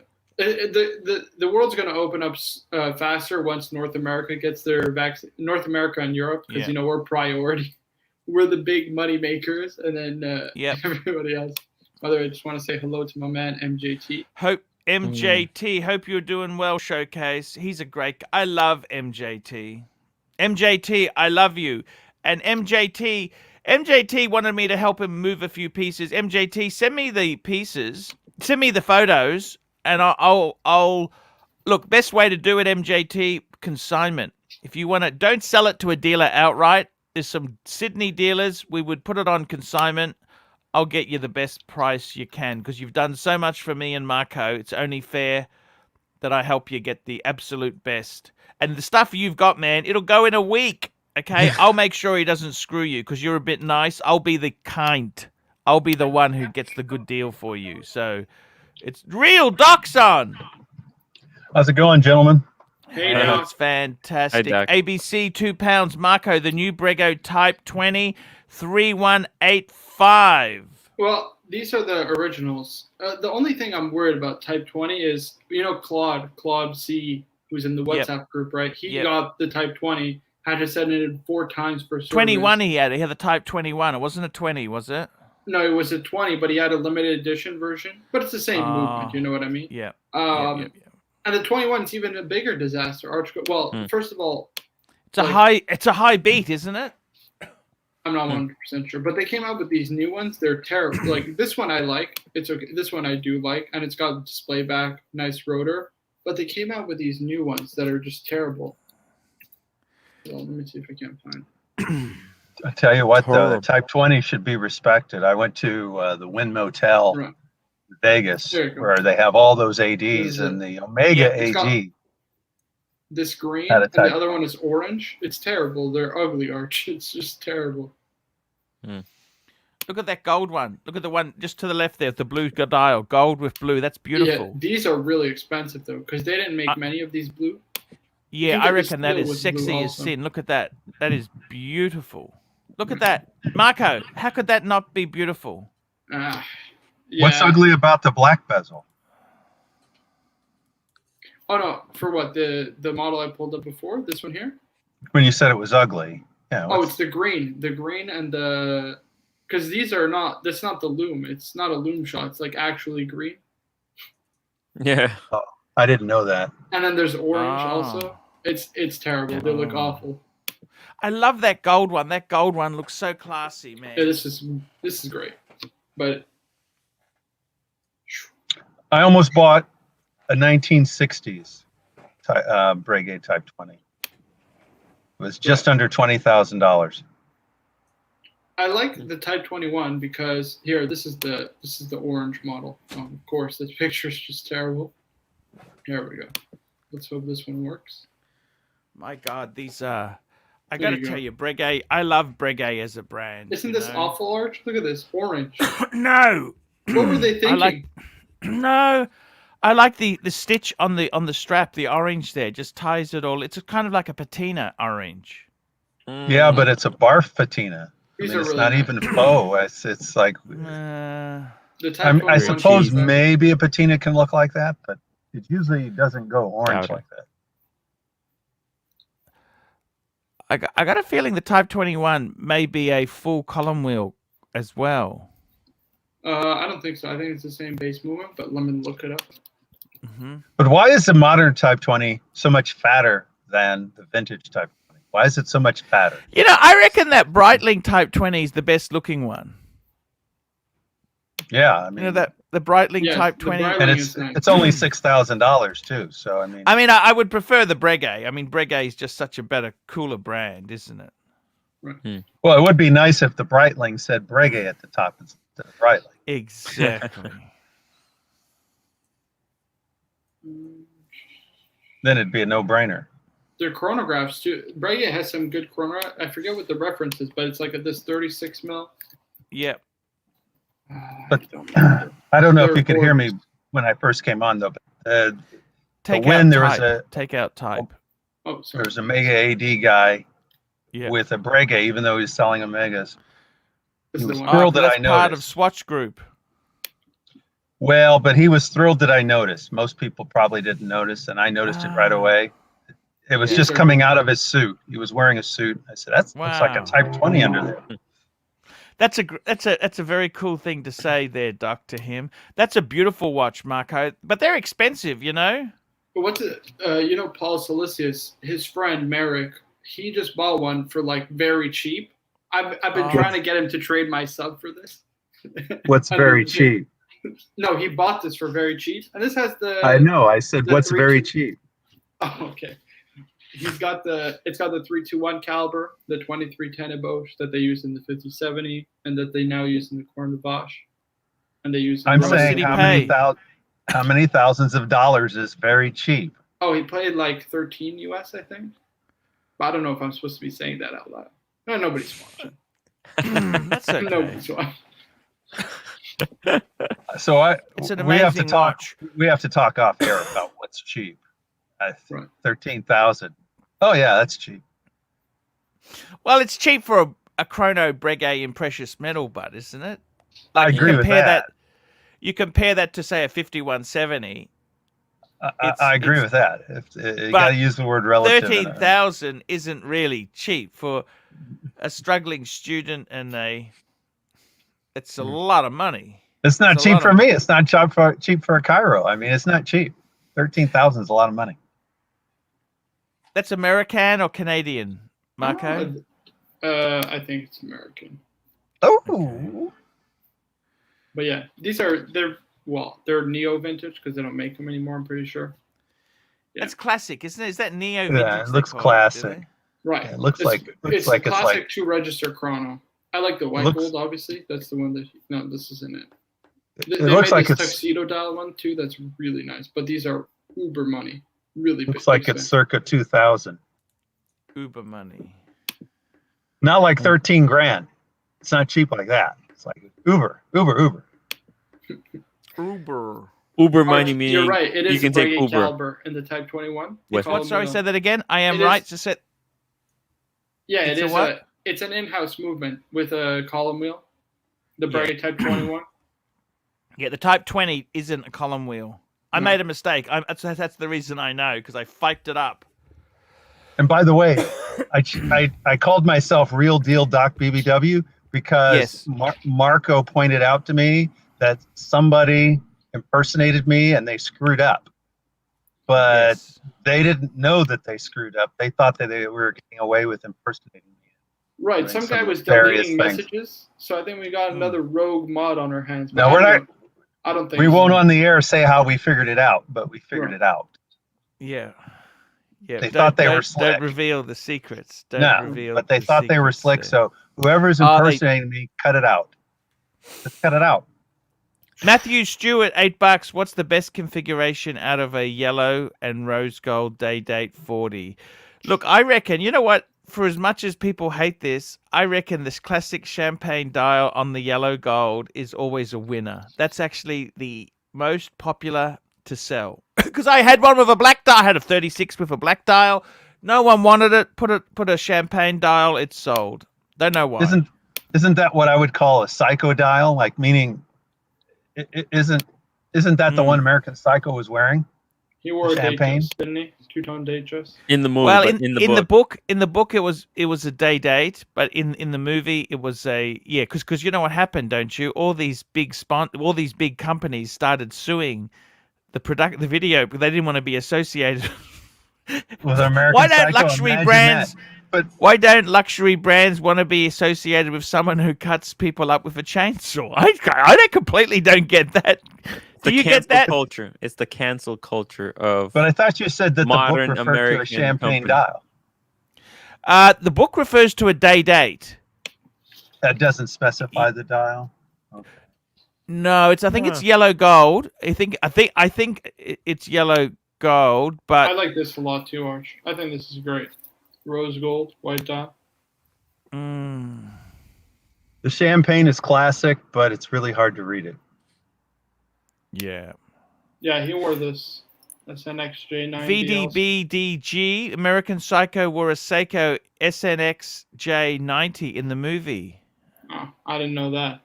S2: world's going to open up faster once North America gets their vaccine. North America and Europe, because we're priority. We're the big money makers, and then everybody else. By the way, I just want to say hello to my man MJT.
S1: Hope you're doing well, Showcase. He's a great. I love MJT. MJT, I love you. And MJT wanted me to help him move a few pieces. MJT, send me the pieces. Send me the photos, and I'll look. Best way to do it, MJT, consignment. If you want to, don't sell it to a dealer outright. There's some Sydney dealers. We would put it on consignment. I'll get you the best price you can because you've done so much for me and Marco. It's only fair that I help you get the absolute best. And the stuff you've got, man, it'll go in a week. Okay, I'll make sure he doesn't screw you because you're a bit nice. I'll be the kind. I'll be the one who gets the good deal for you. So it's real Doc's on.
S4: How's it going, gentlemen?
S2: Hey, Doc.
S1: It's fantastic.
S3: Hey, Doc.
S1: ABC, £2. Marco, the new Breguet Type 20, 3185.
S2: Well, these are the originals. The only thing I'm worried about Type 20 is, Claude C, who's in the WhatsApp group, right? He got the Type 20, had to send it in 4 times per service.
S1: 21 he had the Type 21. It wasn't a 20, was it?
S2: No, it was a 20, but he had a limited edition version. But it's the same movement, you know what I mean?
S1: Yeah.
S2: And the 21 is even a bigger disaster. Well, first of all,
S1: it's a high beat, isn't it?
S2: I'm not 100% sure, but they came out with these new ones. They're terrible. Like this one I like. It's okay. This one I do like, and it's got display back, nice rotor. But they came out with these new ones that are just terrible. Well, let me see if I can find.
S4: I tell you what, though, the Type 20 should be respected. I went to the Wynn Motel in Vegas, where they have all those ADs, and the Omega AD.
S2: This green, and the other one is orange. It's terrible. They're ugly, Archie. It's just terrible.
S1: Look at that gold one. Look at the one just to the left there, the blue dial. Gold with blue. That's beautiful.
S2: Yeah, these are really expensive, though, because they didn't make many of these blue.
S1: Yeah, I reckon that is sexy as sin. Look at that. That is beautiful. Look at that. Marco, how could that not be beautiful?
S2: Yeah.
S4: What's ugly about the black bezel?
S2: Oh, no. For what? The model I pulled up before? This one here?
S4: When you said it was ugly. Yeah.
S2: Oh, it's the green. The green and the... Because these are not... That's not the lume. It's not a lume shot. It's like actually green.
S3: Yeah.
S4: Oh, I didn't know that.
S2: And then there's orange also. It's terrible. They look awful.
S1: I love that gold one. That gold one looks so classy, man.
S2: Yeah, this is great. But
S4: I almost bought a 1960s Breguet Type 20. It was just under $20,000.
S2: I like the Type 21 because here, this is the orange model. Of course, this picture is just terrible. There we go. Let's hope this one works.
S1: My God, these I gotta tell you, Breguet. I love Breguet as a brand.
S2: Isn't this awful, Arch? Look at this orange.
S1: No.
S2: What were they thinking?
S1: I like the stitch on the strap, the orange there, just ties it all. It's kind of like a patina orange.
S4: Yeah, but it's a barf patina.
S2: These
S4: it's
S2: really
S4: not
S2: nice.
S4: even faux. It's like. I suppose maybe a patina can look like that, but it usually doesn't go orange like that.
S1: I got a feeling the Type 21 may be a full column wheel as well.
S2: I don't think so. I think it's the same base movement, but let me look it up.
S4: But why is the modern Type 20 so much fatter than the vintage Type 20? Why is it so much fatter?
S1: You know, I reckon that Breitling Type 20 is the best looking one.
S4: Yeah, I mean,
S1: you know that the Breitling Type 20,
S4: and it's only $6,000 too. So I mean,
S1: I would prefer the Breguet. I mean, Breguet is just such a better, cooler brand, isn't it?
S2: Right.
S4: Well, it would be nice if the Breitling said Breguet at the top instead of Breitling.
S1: Exactly.
S4: Then it'd be a no-brainer.
S2: Their chronographs too. Breguet has some good chronograph. I forget what the reference is, but it's like this 36 mil.
S1: Yep.
S4: But I don't know if you could hear me when I first came on though. But
S1: take out type.
S2: Oh, sorry.
S4: There's a Mega AD guy with a Breguet, even though he's selling Omegas. He was thrilled that I noticed.
S1: Part of Swatch Group.
S4: Well, but he was thrilled that I noticed. Most people probably didn't notice, and I noticed it right away. It was just coming out of his suit. He was wearing a suit. I said, "That's looks like a Type 20 under there."
S1: That's a very cool thing to say there, Doc, to him. That's a beautiful watch, Marco. But they're expensive, you know.
S2: But what's it? You know, Paul Silicius, his friend Merrick, he just bought one for like very cheap. I've been trying to get him to trade my sub for this.
S4: What's very cheap?
S2: No, he bought this for very cheap, and this has the.
S4: I know. I said, "What's very cheap?"
S2: Oh, okay. It's got the 321 caliber, the 2310 Eboche that they use in the 5070, and that they now use in the Corne de Bosch, and they use.
S4: I'm saying how many thousands of dollars is very cheap?
S2: Oh, he paid like 13 US, I think. But I don't know if I'm supposed to be saying that out loud. No, nobody's watching.
S1: That's okay.
S2: Nobody's watching.
S4: So
S1: it's an amazing watch.
S4: We have to talk off air about what's cheap. I think 13,000. Oh yeah, that's cheap.
S1: Well, it's cheap for a chrono Breguet in precious metal, but isn't it?
S4: Like I agree with that.
S1: You compare that to say a 5170.
S4: I agree with that. You got to use the word relative.
S1: 13,000 isn't really cheap for a struggling student, and it's a lot of money.
S4: It's not cheap for me. It's not cheap for a Cairo. I mean, it's not cheap. 13,000 is a lot of money.
S1: That's American or Canadian, Marco?
S2: I think it's American.
S4: Oh.
S1: Okay.
S2: But yeah, they're neo vintage because they don't make them anymore. I'm pretty sure. Yeah.
S1: That's classic, isn't it? Is that neo vintage?
S4: Yeah, it looks classic.
S2: Right.
S4: Yeah, it looks like
S2: it's
S4: like
S2: classic
S4: it's
S2: 2-register chrono. I like the white gold, obviously. That's the one that. No, this isn't it.
S4: It looks like it's
S2: tuxedo dial one too. That's really nice. But these are uber money. Really.
S4: Looks like it's circa 2000.
S1: Uber money.
S4: Not like 13 grand. It's not cheap like that. It's like Uber.
S1: Uber
S3: money meaning
S2: you're right. It is
S3: you can take Uber.
S2: caliber in the Type 21.
S1: What? Sorry, say that again. I am right to say.
S2: Yeah, it is. It's an in-house movement with a column wheel. The Breguet Type 21.
S1: Yeah, the Type 20 isn't a column wheel. I made a mistake. That's the reason I know, because I faked it up.
S4: And by the way, I called myself Real Deal Doc BBW because Marco pointed out to me that somebody impersonated me and they screwed up. But they didn't know that they screwed up. They thought that they were getting away with impersonating me.
S2: Right. Some guy was deleting messages. So I think we got another rogue mod on our hands.
S4: No, we're not.
S2: I don't think
S4: we won't on the air say how we figured it out, but we figured it out.
S1: Yeah. Yeah.
S4: They thought they were slick.
S1: Don't reveal the secrets.
S4: But they thought they were slick. So whoever's impersonating me, cut it out. Just cut it out.
S1: Matthew Stewart, $8. What's the best configuration out of a yellow and rose gold Day-Date 40? Look, I reckon, you know what? For as much as people hate this, I reckon this classic champagne dial on the yellow gold is always a winner. That's actually the most popular to sell. Because I had one with a black dial. I had a 36 with a black dial. No one wanted it. Put a champagne dial. It's sold. Don't know why.
S4: Isn't that what I would call a Seiko dial? Like, meaning, isn't that the one American Seiko was wearing?
S2: He wore a champagne, didn't he? Two-tone Datejust.
S3: In the movie,
S1: well, in the book, it was a Day-Date, but in the movie, it was because you know what happened, don't you? All these big companies started suing the video because they didn't want to be associated
S4: with American.
S1: Why don't luxury brands?
S4: But
S1: why don't luxury brands want to be associated with someone who cuts people up with a chainsaw? I completely don't get that. Do you get that?
S3: Culture. It's the cancel culture of.
S4: But I thought you said that
S3: modern
S4: the book referred
S3: American
S4: to a champagne
S3: company.
S4: dial.
S1: The book refers to a Day-Date.
S4: That doesn't specify the dial. Okay.
S1: No, I think it's yellow gold. I think it's yellow gold. But
S2: I like this a lot too, Arch. I think this is great. Rose gold, white dial.
S4: The champagne is classic, but it's really hard to read it.
S1: Yeah.
S2: Yeah, he wore this. That's an XJ90.
S1: VDBDG, American Seiko wore a Seiko SNXJ90 in the movie.
S2: Oh, I didn't know that.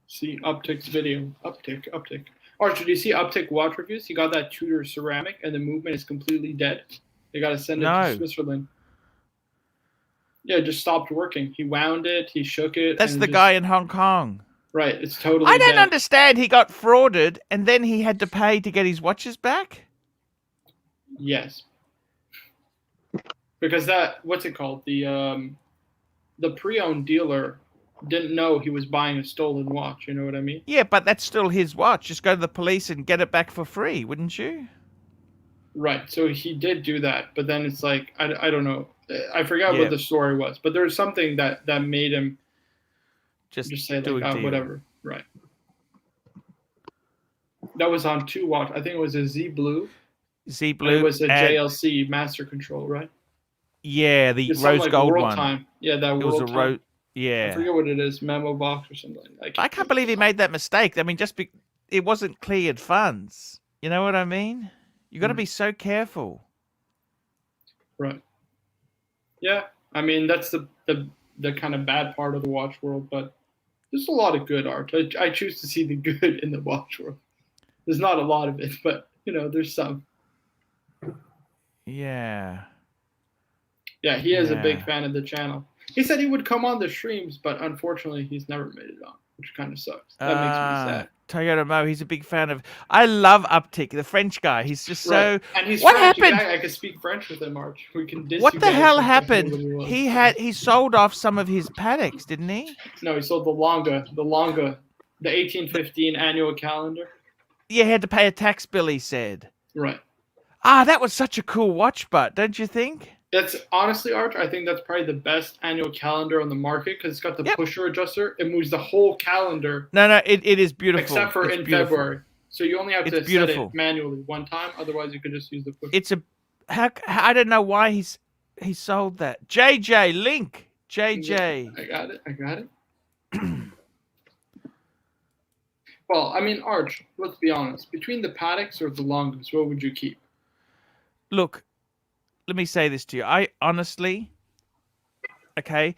S2: See Uptick's video. Uptick. Archie, do you see Uptick watch reviews? He got that Tudor ceramic and the movement is completely dead. They got to send it to Switzerland. Yeah, it just stopped working. He wound it. He shook it.
S1: That's the guy in Hong Kong.
S2: Right, it's totally
S1: I don't
S2: dead.
S1: understand. He got frauded, and then he had to pay to get his watches back?
S2: Yes. Because what's it called? The pre-owned dealer didn't know he was buying a stolen watch. You know what I mean?
S1: Yeah, but that's still his watch. Just go to the police and get it back for free, wouldn't you?
S2: Right, so he did do that, but then it's like, I don't know. I forgot what the story was, but there's something that made him just say like, whatever. Right. That was on 2 watch. I think it was a Z Blue.
S1: Z Blue.
S2: It was a JLC Master Control, right?
S1: Yeah, the rose gold
S2: World
S1: one.
S2: Time. Yeah, that
S1: it
S2: World
S1: was a
S2: Time.
S1: Yeah.
S2: I forget what it is. Memo box or something.
S1: I can't believe he made that mistake. I mean, it wasn't cleared funds. You know what I mean? You got to be so careful.
S2: Right. Yeah. I mean, that's the kind of bad part of the watch world, but there's a lot of good art. I choose to see the good in the watch world. There's not a lot of it, but there's some.
S1: Yeah.
S2: Yeah, he is a big fan of the channel. He said he would come on the streams, but unfortunately, he's never made it on, which kind of sucks. That makes me sad.
S1: Toyota Mo. He's a big fan of. I love Uptick, the French guy. He's just so.
S2: Right. And he's
S1: What
S2: French.
S1: happened?
S2: I could speak French with him, Arch. We can diss
S1: What
S2: you
S1: the
S2: guys
S1: hell
S2: for
S1: happened?
S2: nobody was.
S1: He sold off some of his Pateks, didn't he?
S2: No, he sold the Longa, the 1815 annual calendar.
S1: Yeah, he had to pay a tax bill. He said.
S2: Right.
S1: That was such a cool watch, but don't you think?
S2: That's honestly, Arch, I think that's probably the best annual calendar on the market because it's got the pusher adjuster. It moves the whole calendar.
S1: No, it is beautiful.
S2: Except for
S1: it's
S2: in
S1: beautiful.
S2: February. So you only have to set it manually one time. Otherwise, you could just use the pusher.
S1: I don't know why he sold that. JJ, Link. JJ.
S2: I got it. Well, I mean, Arch, let's be honest. Between the Pateks or the Longines, what would you keep?
S1: Look, let me say this to you. I honestly, okay,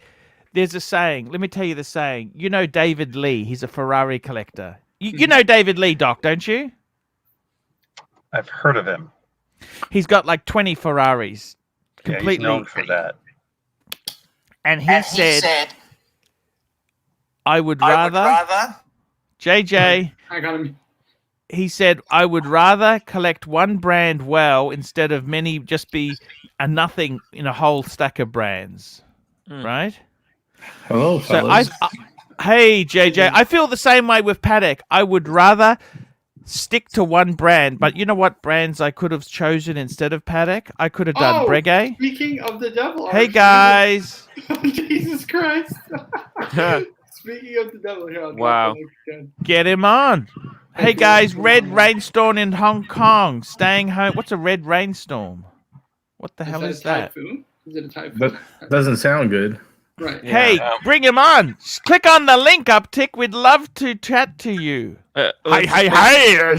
S1: there's a saying. Let me tell you the saying. You know David Lee. He's a Ferrari collector. You know David Lee, Doc, don't you?
S4: I've heard of him.
S1: He's got like 20 Ferraris.
S4: Completely. He's known for that.
S1: And he said, I would rather... JJ...
S2: I got him.
S1: He said, I would rather collect one brand well instead of many just be a nothing in a whole stack of brands. Right?
S5: Hello, fellas.
S1: So hey, JJ, I feel the same way with Patek. I would rather stick to one brand, but you know what brands I could have chosen instead of Patek? I could have done Breguet.
S2: Speaking of the devil.
S1: Hey, guys.
S2: Jesus Christ. Speaking of the devil. Here,
S3: wow.
S1: Get him on. Hey guys, red rainstorm in Hong Kong. Staying home. What's a red rainstorm? What the hell is that?
S2: Typhoon? Is it a typhoon?
S5: That doesn't sound good.
S2: Right.
S1: Hey, bring him on. Just click on the link, Uptick. We'd love to chat to you. Hey. I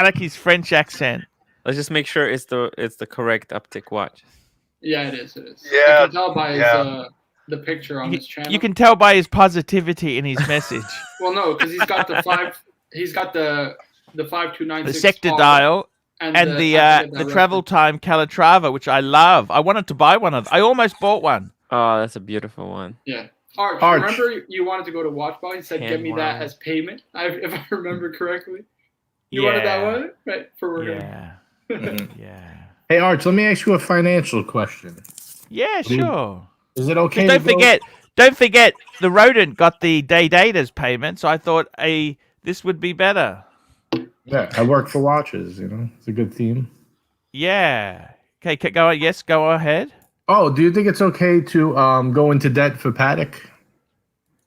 S1: like his French accent.
S3: Let's just make sure it's the correct Uptick watch.
S2: Yeah, it is. It is.
S4: Yeah.
S2: You can tell by the picture on his channel.
S1: You can tell by his positivity in his message.
S2: Well, no, because he's got the 5. He's got the 5296.
S1: The sector dial and the travel time Calatrava, which I love. I wanted to buy one of them. I almost bought one.
S3: Oh, that's a beautiful one.
S2: Yeah. Arch. Remember you wanted to go to Watchball? He said, "Give me that as payment." If I remember correctly. You wanted that one, right? For working.
S1: Yeah. Yeah.
S5: Hey, Arch, let me ask you a financial question.
S1: Yeah, sure.
S5: Is it okay?
S1: Don't forget, the rodent got the Day-Date as payment, so I thought this would be better.
S5: Yeah, I work for watches. It's a good theme.
S1: Yeah. Okay, go on. Yes, go ahead.
S5: Oh, do you think it's okay to go into debt for Patek?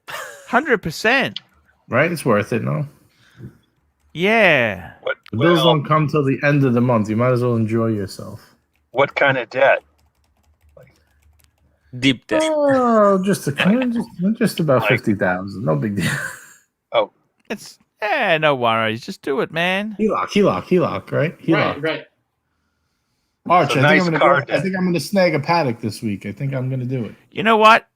S1: 100%.
S5: Right, it's worth it, no?
S1: Yeah.
S5: The bills don't come till the end of the month. You might as well enjoy yourself.
S4: What kind of debt?
S3: Deep debt.
S5: Oh, just about 50,000. No big deal.
S4: Oh,
S1: It's no worries. Just do it, man.
S5: HELOC, right? HELOC.
S2: Right.
S5: Arch, I think
S4: card.
S5: I'm gonna snag a Patek this week. I think I'm gonna do it.
S1: You know what?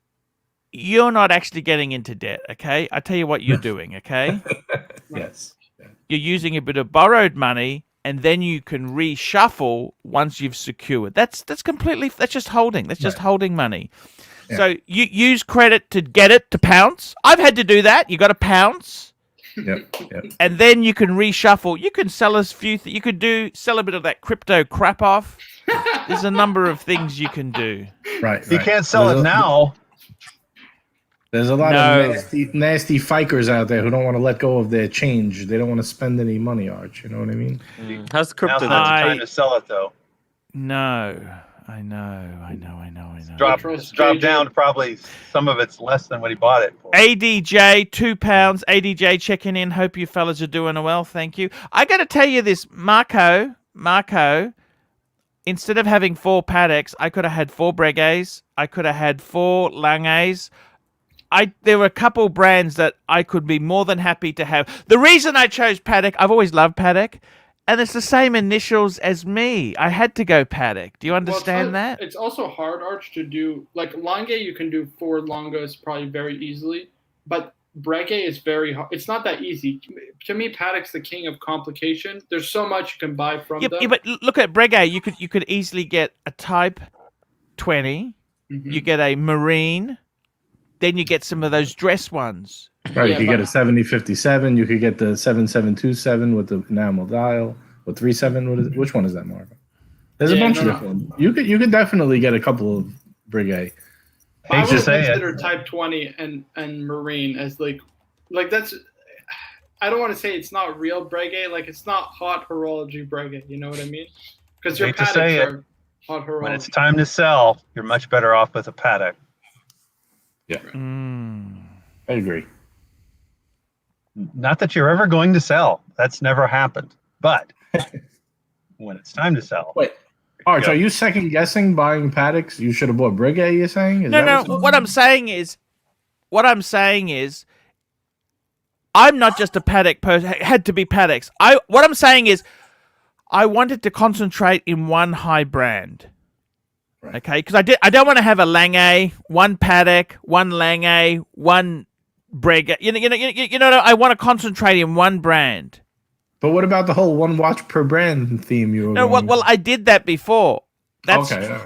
S1: You're not actually getting into debt, okay? I tell you what you're doing, okay?
S5: Yes.
S1: You're using a bit of borrowed money, and then you can reshuffle once you've secured. That's just holding. That's just holding money. Yeah. So you use credit to get it to pounce. I've had to do that. You got to pounce.
S5: Yep.
S1: And then you can reshuffle. You can sell a few. You could sell a bit of that crypto crap off. There's a number of things you can do.
S5: Right.
S4: You can't sell it now.
S5: There's a lot of nasty fikers out there who don't want to let go of their change. They don't want to spend any money, Arch. You know what I mean?
S3: How's crypto?
S4: Now's not the time to sell it, though.
S1: No, I know.
S4: Drop down to probably some of it's less than what he bought it for.
S1: ADJ, £2. ADJ checking in. Hope you fellas are doing well. Thank you. I got to tell you this, Marco. Instead of having 4 Pateks, I could have had 4 Breguets. I could have had 4 Longines. There were a couple brands that I could be more than happy to have. The reason I chose Patek, I've always loved Patek, and it's the same initials as me. I had to go Patek. Do you understand that?
S2: It's also hard, Arch, to do. Like, Longue, you can do 4 Longas probably very easily, but Breguet is very hard. It's not that easy. To me, Patek's the king of complication. There's so much you can buy from them.
S1: Yeah, but look at Breguet. You could easily get a Type 20. Mm-hmm. You get a Marine. Then you get some of those dress ones.
S5: Right, you could get a 7057. You could get the 7727 with the enamel dial. Or 37. Which one is that, Marvin? There's a bunch of different. You could definitely get a couple of Breguet.
S2: I would consider Type 20 and Marine as like that's. I don't want to say it's not real Breguet. Like it's not hot horology Breguet. You know what I mean? Because your Pateks are hot horology.
S4: When it's time to sell, you're much better off with a Patek.
S5: Yeah, I agree.
S4: Not that you're ever going to sell. That's never happened. But when it's time to sell.
S5: Wait, Arch, are you second guessing buying Pateks? You should have bought Breguet. You're saying?
S1: No. What I'm saying is, I'm not just a Patek person. It had to be Pateks. What I'm saying is, I wanted to concentrate in one high brand. Right. Okay, because I don't want to have a Lange, one Patek, one Lange, one Breguet. You know. I want to concentrate in one brand.
S5: But what about the whole one watch per brand theme you were?
S1: No, well, I did that before. That's okay.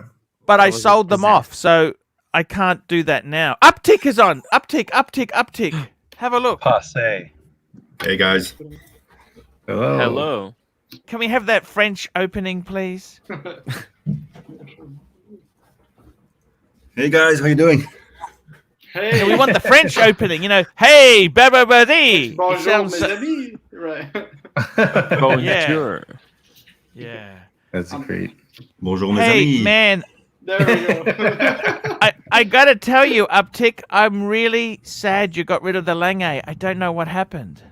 S1: But I sold them off, so I can't do that now. Uptick is on. Uptick. Have a look.
S4: Passe.
S6: Hey guys.
S3: Hello.
S1: Can we have that French opening, please?
S6: Hey guys, how you doing?
S2: Hey.
S1: So we want the French opening, Hey, bababadi.
S2: Bonjour, mes amis. Right.
S3: Bonjour.
S1: Yeah.
S5: That's great.
S6: Bonjour, mes amis.
S1: Hey, man.
S2: There we go.
S1: I gotta tell you, Uptick, I'm really sad you got rid of the Lange. I don't know what happened.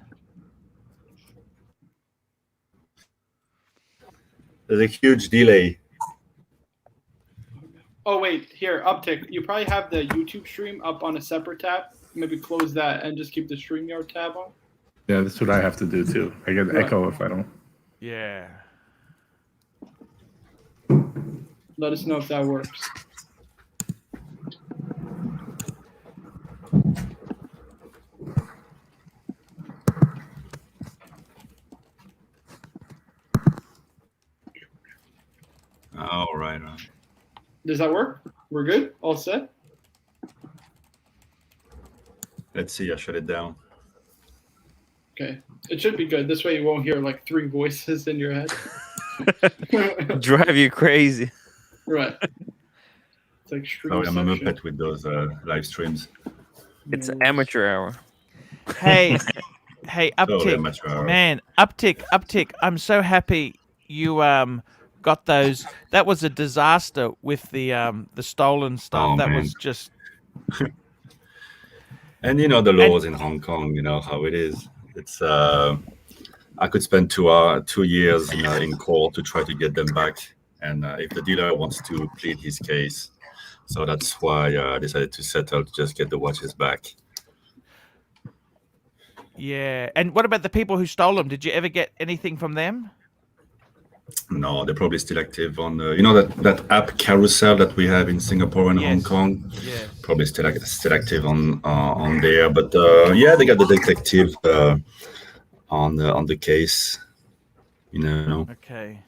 S6: There's a huge delay.
S2: Oh wait, here, Uptick. You probably have the YouTube stream up on a separate tab. Maybe close that and just keep the StreamYard tab on.
S5: Yeah, that's what I have to do too. I get echo if I don't.
S1: Yeah.
S2: Let us know if that works.
S6: All right.
S2: Does that work? We're good? All set?
S6: Let's see. I shut it down.
S2: Okay. It should be good. This way you won't hear like 3 voices in your head.
S3: Drive you crazy.
S2: Right. It's like stream.
S6: Sorry, I'm a muppet with those live streams.
S3: It's amateur hour.
S1: Hey, Uptick. Man, Uptick. I'm so happy you got those. That was a disaster with the stolen stuff. That was just.
S6: And the laws in Hong Kong, how it is. It's I could spend 2 years in court to try to get them back, and if the dealer wants to plead his case, so that's why I decided to settle to just get the watches back.
S1: Yeah, and what about the people who stole them? Did you ever get anything from them?
S6: No, they're probably still active on that app Carousel that we have in Singapore and Hong Kong.
S1: Yeah,
S6: probably still active on there. But yeah, they got the detective on the case.
S1: Okay.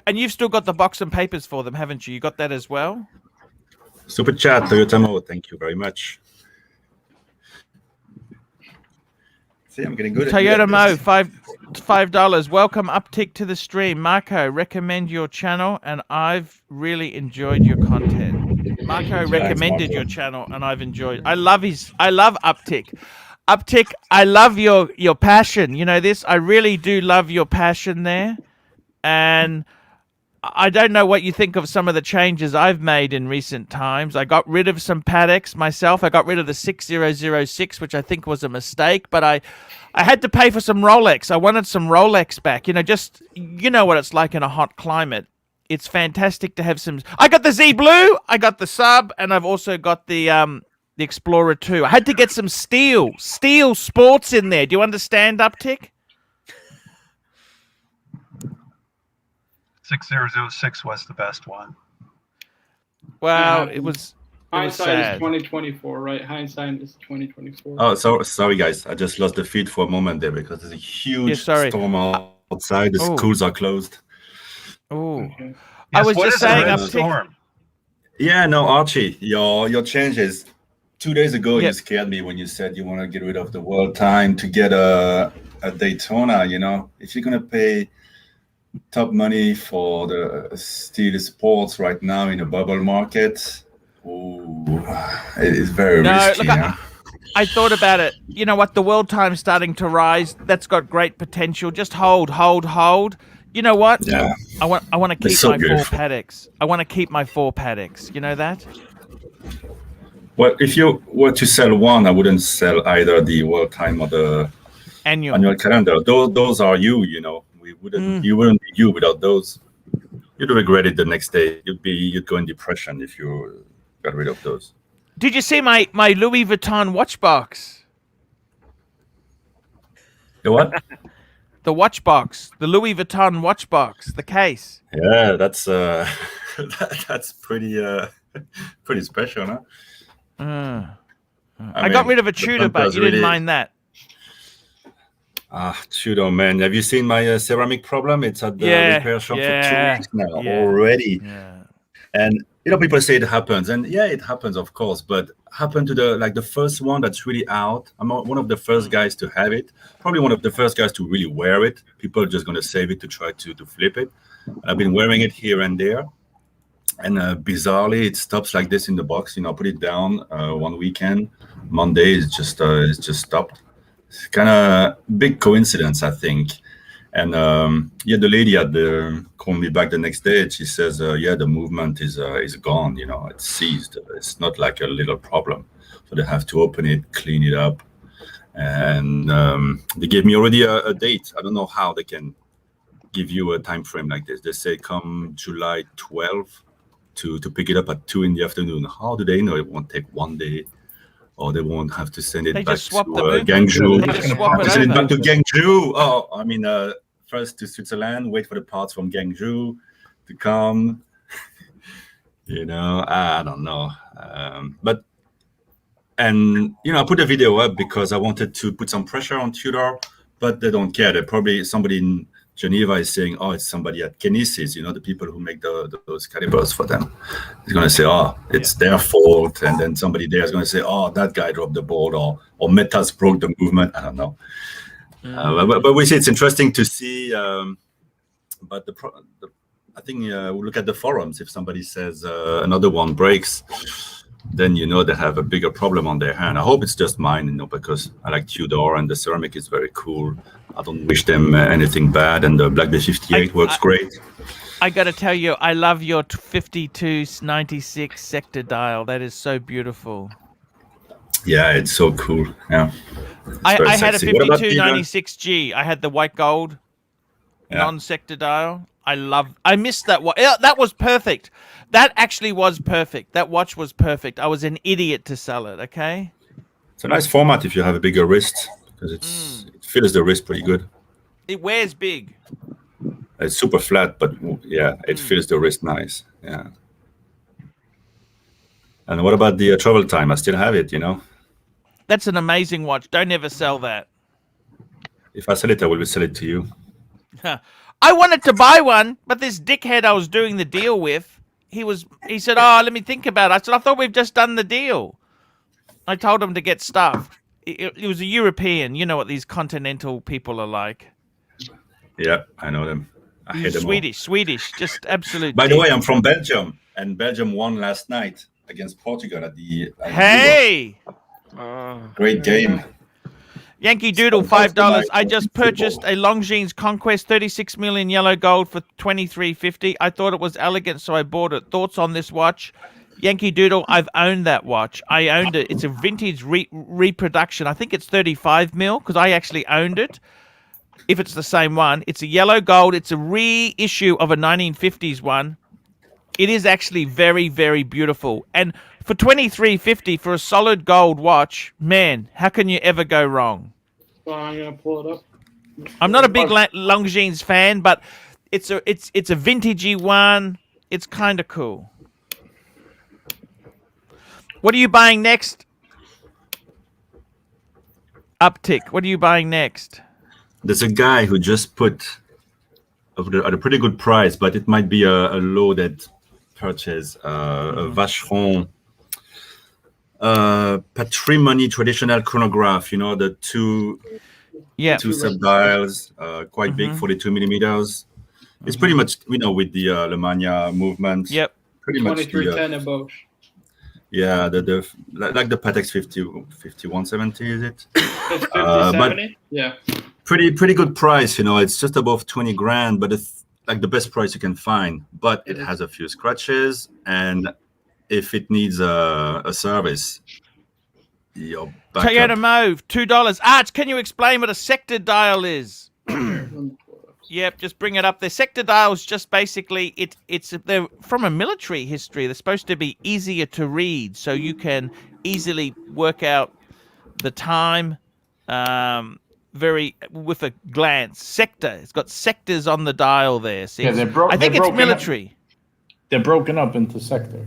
S1: And you've still got the box and papers for them, haven't you? You got that as well?
S6: Super chat, Toyota Mo. Thank you very much. See, I'm getting good.
S1: Toyota Mo, $5. Welcome, Uptick, to the stream. Marco, recommend your channel, and I've really enjoyed your content. Marco recommended your channel, and I've enjoyed. I love Uptick. Uptick, I love your passion. You know this. I really do love your passion there, and I don't know what you think of some of the changes I've made in recent times. I got rid of some Pateks myself. I got rid of the 6006, which I think was a mistake, but I had to pay for some Rolex. I wanted some Rolex back. You know what it's like in a hot climate. It's fantastic to have some. I got the Z Blue, I got the Sub, and I've also got the Explorer 2. I had to get some steel sports in there. Do you understand, Uptick?
S4: 6006 was the best one.
S1: Well, it was
S2: hindsight is 2024, right? Hindsight is 2024.
S6: Oh, sorry guys. I just lost the feed for a moment there because there's a huge storm outside. The schools are closed.
S1: Oh,
S4: yes,
S1: I was just saying, Uptick.
S6: Yeah, no, Archie, your changes 2 days ago,
S1: Yep.
S6: you scared me when you said you want to get rid of the world time to get a Daytona. You know, if you're gonna pay top money for the steel sports right now in a bubble market, ooh, it is very risky.
S1: Look, I thought about it. You know what? The world time's starting to rise. That's got great potential. Just hold. You know what?
S6: Yeah.
S1: I want to keep
S6: so
S1: my
S6: beautiful.
S1: 4 Pateks. I want to keep my 4 Pateks. You know that?
S6: Well, if you were to sell one, I wouldn't sell either the world time or the annual calendar. Those are you. You know, we wouldn't. You wouldn't be you without those. You'd regret it the next day. You'd go in depression if you got rid of those.
S1: Did you see my Louis Vuitton watch box?
S6: The what?
S1: The watch box, the Louis Vuitton watch box, the case.
S6: Yeah, that's that's pretty pretty special, huh?
S1: I got rid of a Tudor, but you didn't mind that.
S6: Tudor, man. Have you seen my ceramic problem? It's at the repair shop for 2 weeks now already.
S1: Yeah.
S6: And you know, people say it happens, and yeah, it happens, of course. But happened to the first one that's really out. I'm one of the first guys to have it. Probably one of the first guys to really wear it. People are just gonna save it to try to flip it. And I've been wearing it here and there. And bizarrely, it stops like this in the box. You know, put it down one weekend. Monday, it's just stopped. It's kind of big coincidence, I think. And the lady called me back the next day. She says, the movement is gone. You know, it's seized. It's not like a little problem. So they have to open it, clean it up, and they gave me already a date. I don't know how they can give you a time frame like this. They say come July 12th to pick it up at 2 in the afternoon. How do they know it won't take 1 day? Or they won't have to send it back to Guangzhou.
S1: They just swap it
S6: send it
S1: over.
S6: back to Guangzhou. Oh, I mean, first to Switzerland, wait for the parts from Guangzhou to come. You know, I don't know. And you know, I put a video up because I wanted to put some pressure on Tudor, but they don't care. They probably somebody in Geneva is saying, "Oh, it's somebody at Kinesis." You know, the people who make those calibers for them. He's going to say, "Oh, it's their fault," and then somebody there is going to say, "Oh, that guy dropped the ball," or Metas broke the movement. I don't know. But we see it's interesting to see. But I think we look at the forums. If somebody says another one breaks, then you know they have a bigger problem on their hand. I hope it's just mine, you know, because I like Tudor and the ceramic is very cool. I don't wish them anything bad, and the Black Bay 58 works great.
S1: I got to tell you, I love your 5296 sector dial. That is so beautiful.
S6: Yeah, it's so cool. Yeah,
S1: I had a 5296G. I had the white gold non-sector dial. I missed that one. That was perfect. That actually was perfect. That watch was perfect. I was an idiot to sell it, okay?
S6: It's a nice format if you have a bigger wrist, because it fills the wrist pretty good.
S1: It wears big.
S6: It's super flat, but yeah, it fills the wrist nice. Yeah. And what about the travel time? I still have it, you know?
S1: That's an amazing watch. Don't ever sell that.
S6: If I sell it, I will sell it to you.
S1: I wanted to buy one, but this dickhead I was doing the deal with, he said, "Oh, let me think about it." I said, "I thought we've just done the deal." I told him to get stuff. It was a European. You know what these continental people are like.
S6: Yeah, I know them. I hate them all.
S1: Swedish, just absolute.
S6: By the way, I'm from Belgium, and Belgium won last night against Portugal at the.
S1: Hey!
S6: Great game.
S1: Yankee Doodle, $5. I just purchased a Longines Conquest 36 million yellow gold for $23.50. I thought it was elegant, so I bought it. Thoughts on this watch? Yankee Doodle, I've owned that watch. I owned it. It's a vintage reproduction. I think it's 35 mil because I actually owned it. If it's the same one, it's a yellow gold. It's a reissue of a 1950s one. It is actually very, very beautiful. And for $23.50 for a solid gold watch, man, how can you ever go wrong?
S2: Well, I'm gonna pull it up.
S1: I'm not a big Longines fan, but it's a vintagey one. It's kind of cool. What are you buying next? Uptick. What are you buying next?
S6: There's a guy who just put at a pretty good price, but it might be a loaded purchase. A Vacheron patrimony traditional chronograph. You know, the two sub-dials, quite big, 42 millimeters. It's pretty much, with the Le Mania movement.
S1: Yep.
S6: Pretty much
S2: 2310 and Bosch.
S6: Yeah, like the Patek 5170, is it?
S2: It's 5070? Yeah.
S6: Pretty good price, It's just above 20 grand, but it's like the best price you can find. But it has a few scratches, and if it needs a service, your backup.
S1: Toyota Mauve, $2. Arch, can you explain what a sector dial is? Yep, just bring it up. The sector dials just basically they're from a military history. They're supposed to be easier to read, so you can easily work out the time with a glance. Sector. It's got sectors on the dial there. See?
S5: Yeah,
S1: I think it's military.
S5: They're broken up into sectors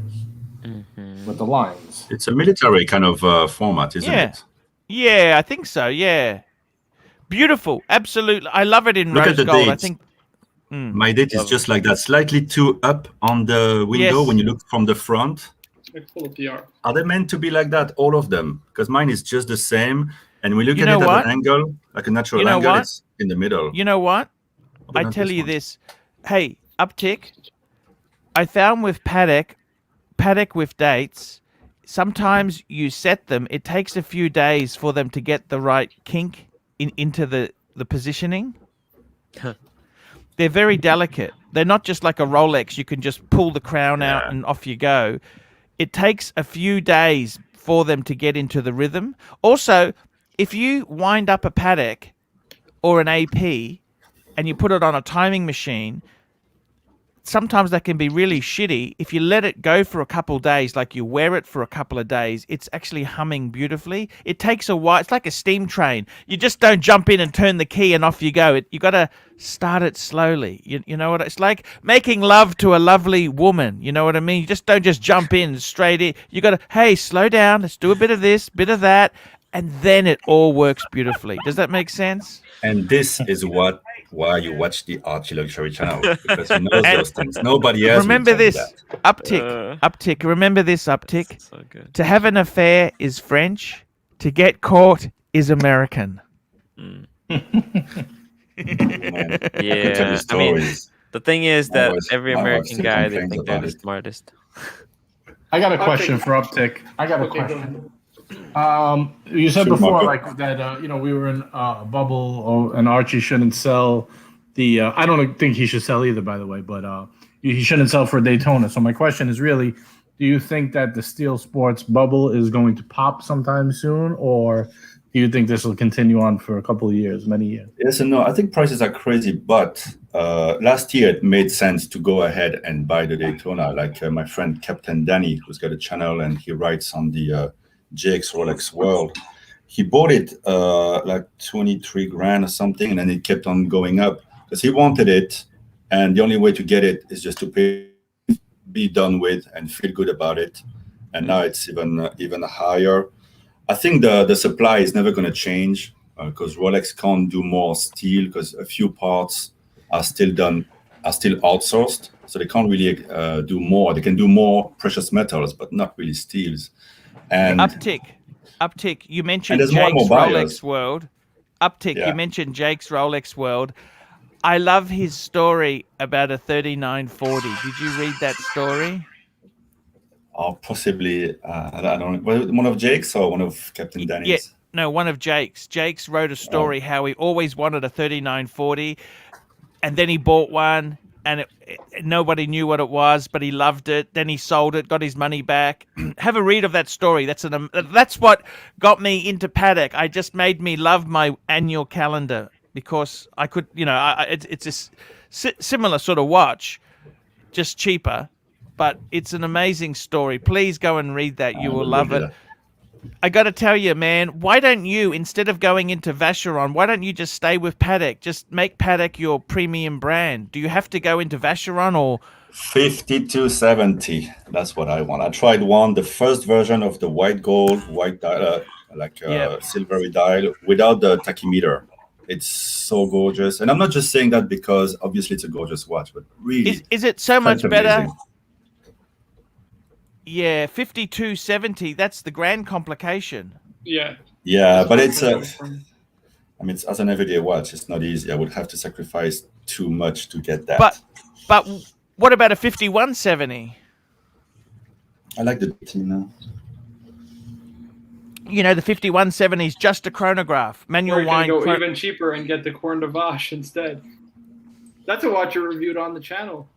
S5: with the lines.
S6: It's a military kind of format, isn't it?
S1: Yeah, I think so. Yeah. Beautiful, absolutely. I love it in
S6: Look
S1: rose
S6: at the
S1: gold.
S6: date.
S1: I think
S6: my date is just like that, slightly too up on the window when you look from the front.
S2: Full of PR.
S6: Are they meant to be like that, all of them? Because mine is just the same, and we look at it at an angle, like a natural angle. It's in the middle.
S1: You know what? I tell you this. Hey, uptick. I found with Patek with dates. Sometimes you set them. It takes a few days for them to get the right kink into the positioning. They're very delicate. They're not just like a Rolex. You can just pull the crown out and off you go. It takes a few days for them to get into the rhythm. Also, if you wind up a Patek or an AP and you put it on a timing machine, sometimes that can be really shitty. If you let it go for a couple of days, like you wear it for a couple of days, it's actually humming beautifully. It takes a while. It's like a steam train. You just don't jump in and turn the key and off you go. You got to start it slowly. You know what? It's like making love to a lovely woman. You know what I mean? You just don't just jump in straight in. You got to, hey, slow down. Let's do a bit of this, bit of that. And then it all works beautifully. Does that make sense?
S6: And this is why you watch the ArchieLuxury channel, because he knows those things. Nobody else.
S1: Remember this, uptick. Remember this, uptick.
S3: So good.
S1: To have an affair is French. To get caught is American.
S3: Yeah, I mean, the thing is that every American guy, they think they're the smartest.
S5: I got a question for uptick. You said before, like that, we were in a bubble, and Archie shouldn't sell the. I don't think he should sell either, by the way, but he shouldn't sell for Daytona. So my question is really, do you think that the steel sports bubble is going to pop sometime soon, or do you think this will continue on for a couple of years, many years?
S6: Yes and no. I think prices are crazy, but last year it made sense to go ahead and buy the Daytona. Like my friend Captain Danny, who's got a channel and he writes on the JX Rolex World. He bought it like 23 grand or something, and then it kept on going up because he wanted it, and the only way to get it is just to be done with and feel good about it. And now it's even higher. I think the supply is never going to change because Rolex can't do more steel because a few parts are still outsourced, so they can't really do more. They can do more precious metals, but not really steels. And
S1: uptick. You mentioned
S6: Jake's
S1: Rolex World. You mentioned Jake's Rolex World. I love his story about a 3940. Did you read that story?
S6: Oh, possibly. I don't know. One of Jake's or one of Captain Danny's?
S1: Yeah, no, one of Jake's. Jake's wrote a story how he always wanted a 3940, and then he bought one. And nobody knew what it was, but he loved it. Then he sold it, got his money back. Have a read of that story. That's what got me into Patek. I just made me love my annual calendar because I could, it's a similar sort of watch, just cheaper. But it's an amazing story. Please go and read that. You will love it. I got to tell you, man, why don't you, instead of going into Vacheron, why don't you just stay with Patek? Just make Patek your premium brand. Do you have to go into Vacheron or?
S6: 5270. That's what I want. I tried the first version of the white dial, silvery dial without the tachymeter. It's so gorgeous. And I'm not just saying that because obviously it's a gorgeous watch, but really.
S1: Is it so much better? Yeah, 5270. That's the grand complication.
S2: Yeah.
S6: Yeah,
S2: That's
S6: but
S2: where
S6: it's
S2: I'm coming from.
S6: I mean, it's, as an everyday watch, it's not easy. I would have to sacrifice too much to get that.
S1: But what about a 5170?
S6: I like the Daytona.
S1: You know, the 5170 is just a chronograph,
S2: Or
S1: manual
S2: you can
S1: wind.
S2: go even cheaper and get the Corne de Vache instead. That's a watch you reviewed on the channel.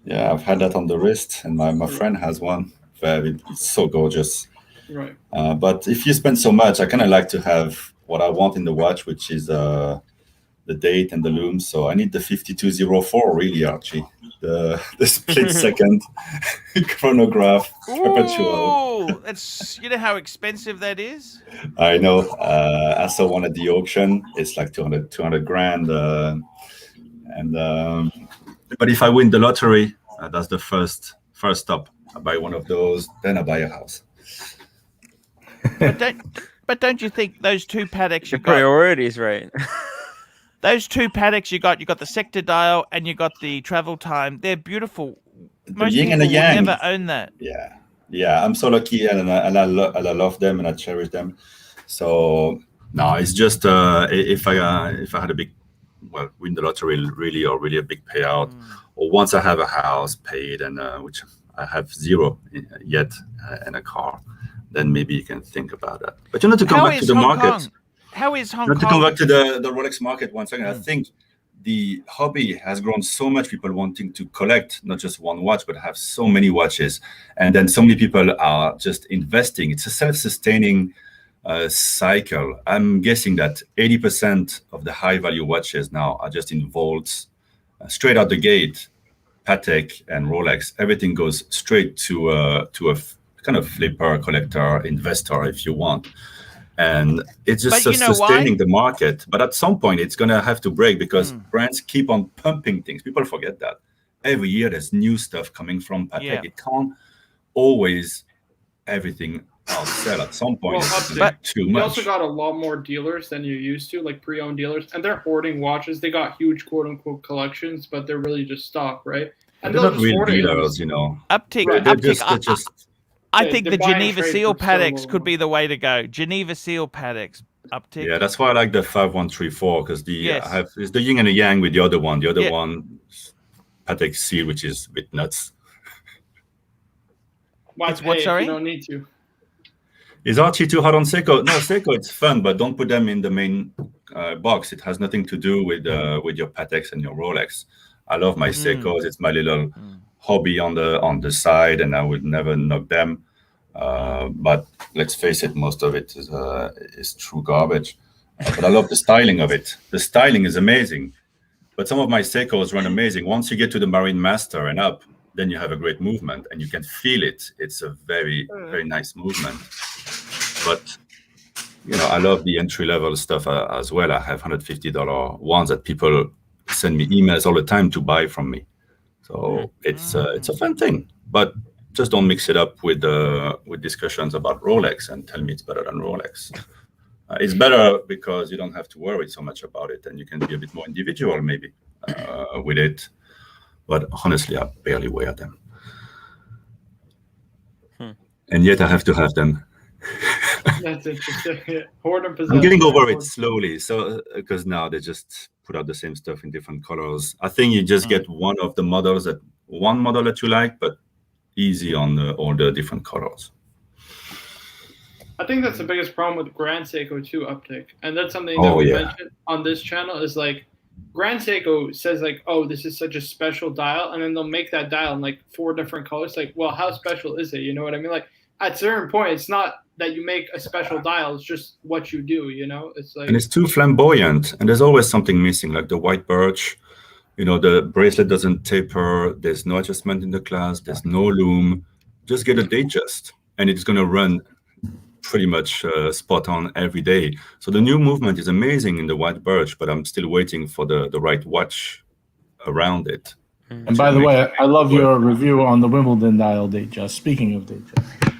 S6: Yeah, I've had that on the wrist, and my friend has one. It's so gorgeous.
S2: Right.
S6: But if you spend so much, I kind of like to have what I want in the watch, which is the date and the lume. So I need the 5204, really, Archie. The split second chronograph perpetual.
S1: Ooh, that's, you know how expensive that is?
S6: I know. I saw one at the auction. It's like 200 grand. But if I win the lottery, that's the first stop. I buy one of those, then I buy a house.
S1: But don't you think those two Pateks you
S3: The
S1: got?
S3: priorities, right?
S1: Those two Pateks you got the sector dial and you got the travel time. They're beautiful. Most
S6: yin
S1: people
S6: and the
S1: will
S6: yang.
S1: never own that.
S6: Yeah. I'm so lucky, and I love them, and I cherish them. So no, it's just if I had a big, win the lottery, really a big payout, or once I have a house paid, and which I have zero yet, and a car, then maybe you can think about that. But you know, to come back to the market.
S1: How is Hong
S6: Not
S1: Kong?
S6: to come back to the Rolex market one second. I think the hobby has grown so much, people wanting to collect not just one watch, but have so many watches. And then so many people are just investing. It's a self-sustaining cycle. I'm guessing that 80% of the high-value watches now are just in vaults, straight out the gate. Patek and Rolex, everything goes straight to a kind of flipper, collector, investor, if you want. And it's just sustaining the market. But at some point, it's going to have to break because brands keep on pumping things. People forget that. Every year, there's new stuff coming from Patek.
S1: Yeah.
S6: It can't always everything outsell. At some point, it's too much.
S2: You also got a lot more dealers than you used to, like pre-owned dealers. And they're hoarding watches. They got huge quote-unquote collections, but they're really just stock, right? And
S6: they're not real dealers, you know.
S1: I think the Geneva Seal Pateks could be the way to go. Geneva Seal Pateks, uptick.
S6: Yeah, that's why I like the 5134 because it's the yin and the yang with the other one. The other one, Patek Seal, which is a bit nuts.
S2: Why pay if you don't need to?
S6: Is Archie too hard on Seiko? No, Seiko, it's fun, but don't put them in the main box. It has nothing to do with your Pateks and your Rolex. I love my Seikos. It's my little hobby on the side, and I would never knock them. But let's face it, most of it is true garbage. But I love the styling of it. The styling is amazing. But some of my Seikos run amazing. Once you get to the Marine Master and up, then you have a great movement, and you can feel it. It's a very, very nice movement. But you know, I love the entry-level stuff as well. I have $150 ones that people send me emails all the time to buy from me. So it's a fun thing, but just don't mix it up with discussions about Rolex and tell me it's better than Rolex. It's better because you don't have to worry so much about it, and you can be a bit more individual maybe with it. But honestly, I barely wear them, and yet I have to have them.
S2: That's interesting. Hoard and possess.
S6: I'm getting over it slowly, so because now they just put out the same stuff in different colors. I think you just get one model that you like, but easy on all the different colors.
S2: I think that's the biggest problem with Grand Seiko too, uptick, and that's something that we mentioned on this channel is like Grand Seiko says like, oh, this is such a special dial, and then they'll make that dial in like 4 different colors. Like, well, how special is it? You know what I mean? Like at a certain point, it's not that you make a special dial, it's just what you do, you know? It's like,
S6: and it's too flamboyant, and there's always something missing, like the white birch, you know, the bracelet doesn't taper, there's no adjustment in the clasp, there's no loom. Just get a Datejust, and it's going to run pretty much spot on every day. So the new movement is amazing in the white birch, but I'm still waiting for the right watch around it.
S5: And by the way, I love your review on the Wimbledon dial Datejust. Speaking of Datejust,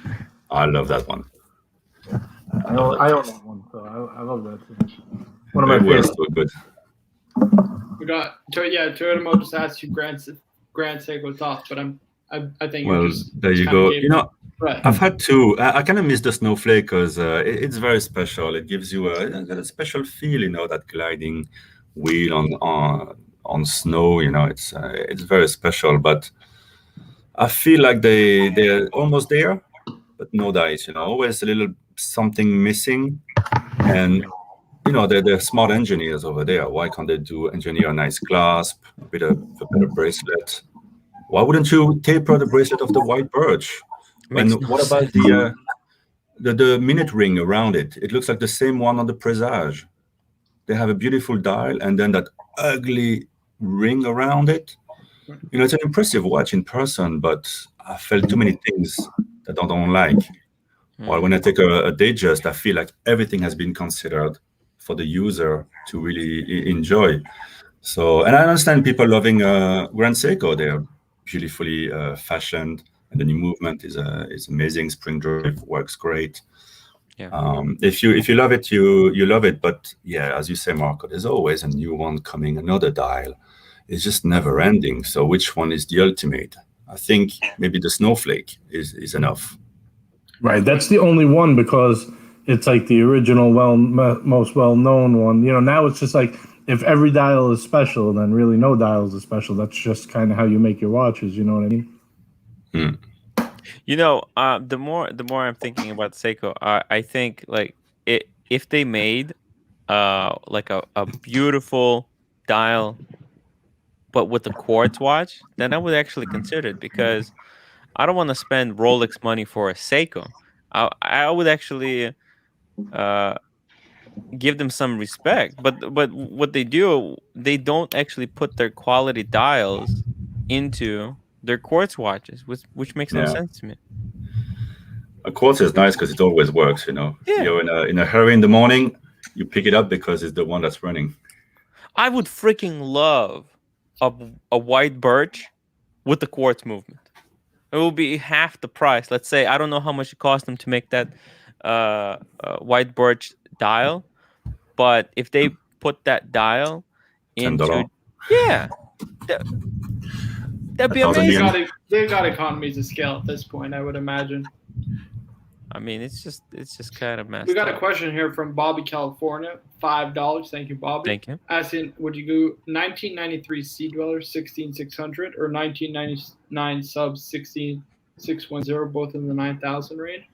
S6: I love that one.
S5: I own that one, so I love that too. One of my favorites.
S6: Good.
S2: We got Toyota Motors asked you Grand Seiko top, but I think
S6: well, there you go. You know,
S2: Right.
S6: I've had two. I kind of miss the snowflake because it's very special. It gives you a special feel, that gliding wheel on snow. It's very special. But I feel like they're almost there, but no dice. Always a little something missing. And they're smart engineers over there. Why can't they engineer a nice clasp, a better bracelet? Why wouldn't you taper the bracelet of the white birch? What about the minute ring around it? It looks like the same one on the Presage. They have a beautiful dial and then that ugly ring around it. It's an impressive watch in person, but I felt too many things that I don't like. While when I take a Datejust, I feel like everything has been considered for the user to really enjoy. So, and I understand people loving Grand Seiko. They're beautifully fashioned. And the new movement is amazing. Spring drive works great.
S3: Yeah.
S6: If you love it, you love it. But yeah, as you say, Marco, there's always a new one coming, another dial. It's just never ending. So which one is the ultimate? I think maybe the snowflake is enough.
S5: Right. That's the only one because it's like the original, most well-known one. Now it's just like if every dial is special, then really no dials is special. That's just kind of how you make your watches. You know what I mean?
S3: The more I'm thinking about Seiko, I think like if they made like a beautiful dial, but with a quartz watch, then I would actually consider it because I don't want to spend Rolex money for a Seiko. I would actually give them some respect, but what they do, they don't actually put their quality dials into their quartz watches, which makes no sense to me.
S6: A quartz is nice because it always works.
S3: Yeah.
S6: You're in a hurry in the morning, you pick it up because it's the one that's running.
S3: I would freaking love a white birch with the quartz movement. It will be half the price. Let's say I don't know how much it cost them to make that white birch dial, but if they put that dial into
S6: $10.
S3: that'd be amazing.
S2: They've got economies of scale at this point, I would imagine.
S3: I mean, it's just kind of messed up.
S2: We got a question here from Bobby, California. $5. Thank you, Bobby.
S3: Thank you.
S2: Asking, would you go 1993 Sea Dweller 16600 or 1999 Sub 16610, both in the 9000 range?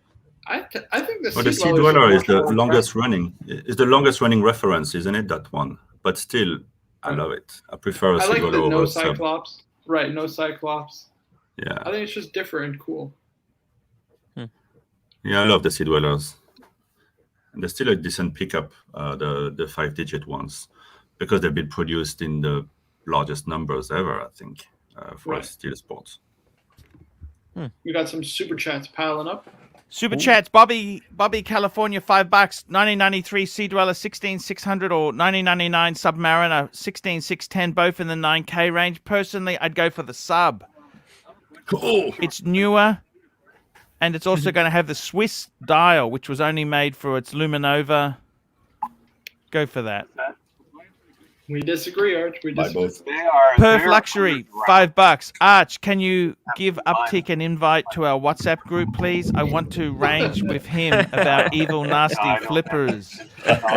S2: I think the
S6: Sea Dweller is the longest running. It's the longest running reference, isn't it? That one, but still, I love it. I prefer a Sea Dweller over
S2: no Cyclops. Right, no Cyclops.
S6: Yeah.
S2: I think it's just different and cool.
S6: Yeah, I love the Sea Dwellers. And they're still a decent pickup, the 5-digit ones, because they've been produced in the largest numbers ever, I think, for steel sports.
S2: We got some super chats piling up.
S1: Super chats, Bobby, California, $5. 1993 Sea Dweller 16600 or 1999 Submariner 16610, both in the 9K range. Personally, I'd go for the Sub.
S6: Cool.
S1: It's newer, and it's also going to have the Swiss dial, which was only made for its Luminova. Go for that.
S2: We disagree, Arch. We disagree.
S1: Perf Luxury, $5. Arch, can you give Uptick an invite to our WhatsApp group, please? I want to range with him about evil, nasty flippers.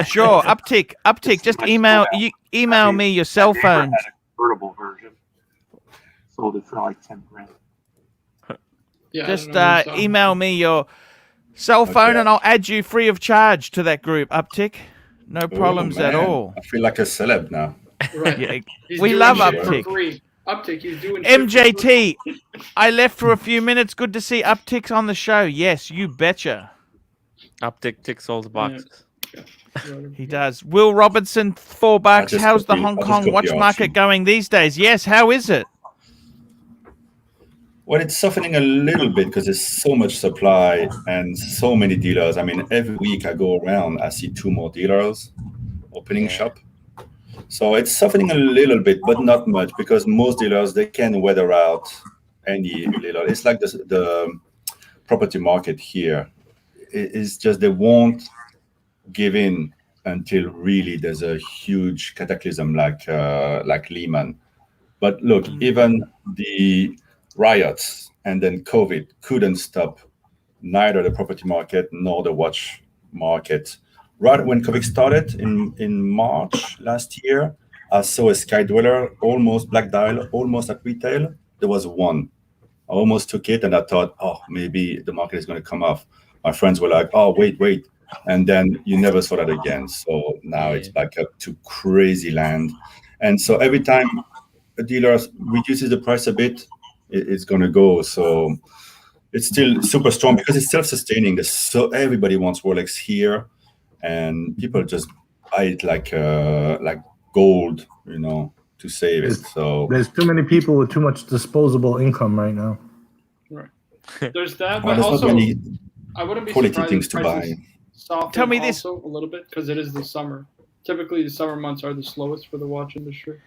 S1: Sure, Uptick, just email me your cell phone.
S7: Convertible version. Sold it for like $10,000.
S2: Yeah,
S1: just email me your cell phone and I'll add you free of charge to that group, Uptick. No problems at all.
S6: I feel like a celeb now.
S2: Right.
S1: Yeah, we love Uptick.
S2: Uptick, he's doing
S1: MJT, I left for a few minutes. Good to see Uptick on the show. Yes, you betcha.
S3: Uptick ticks all the boxes.
S2: Yeah.
S1: He does. Will Robinson, $4. How's the Hong Kong watch market going these days? Yes, how is it?
S6: Well, it's softening a little bit because there's so much supply and so many dealers. I mean, every week I go around, I see 2 more dealers opening shop. So it's softening a little bit, but not much, because most dealers, they can weather out any little. It's like the property market here. It's just they won't give in until really there's a huge cataclysm like Lehman. But look, even the riots and then COVID couldn't stop neither the property market nor the watch market. Right when COVID started in March last year, I saw a Sky Dweller, almost black dial, almost at retail. There was one. I almost took it, and I thought, oh, maybe the market is going to come off. My friends were like, oh, wait. And then you never saw that again. So now it's back up to crazy land. And so every time a dealer reduces the price a bit, it's going to go. So it's still super strong because it's self-sustaining. So everybody wants Rolex here, and people just buy it like gold, to save it. So
S5: there's too many people with too much disposable income right now.
S2: Right. There's that,
S6: well,
S2: but
S6: there's
S2: also
S6: not many
S2: I wouldn't be
S6: quality
S2: surprised
S6: things
S2: if
S6: to
S2: prices
S6: buy.
S2: soften
S1: Tell me this.
S2: also a little bit because it is the summer. Typically, the summer months are the slowest for the watch industry.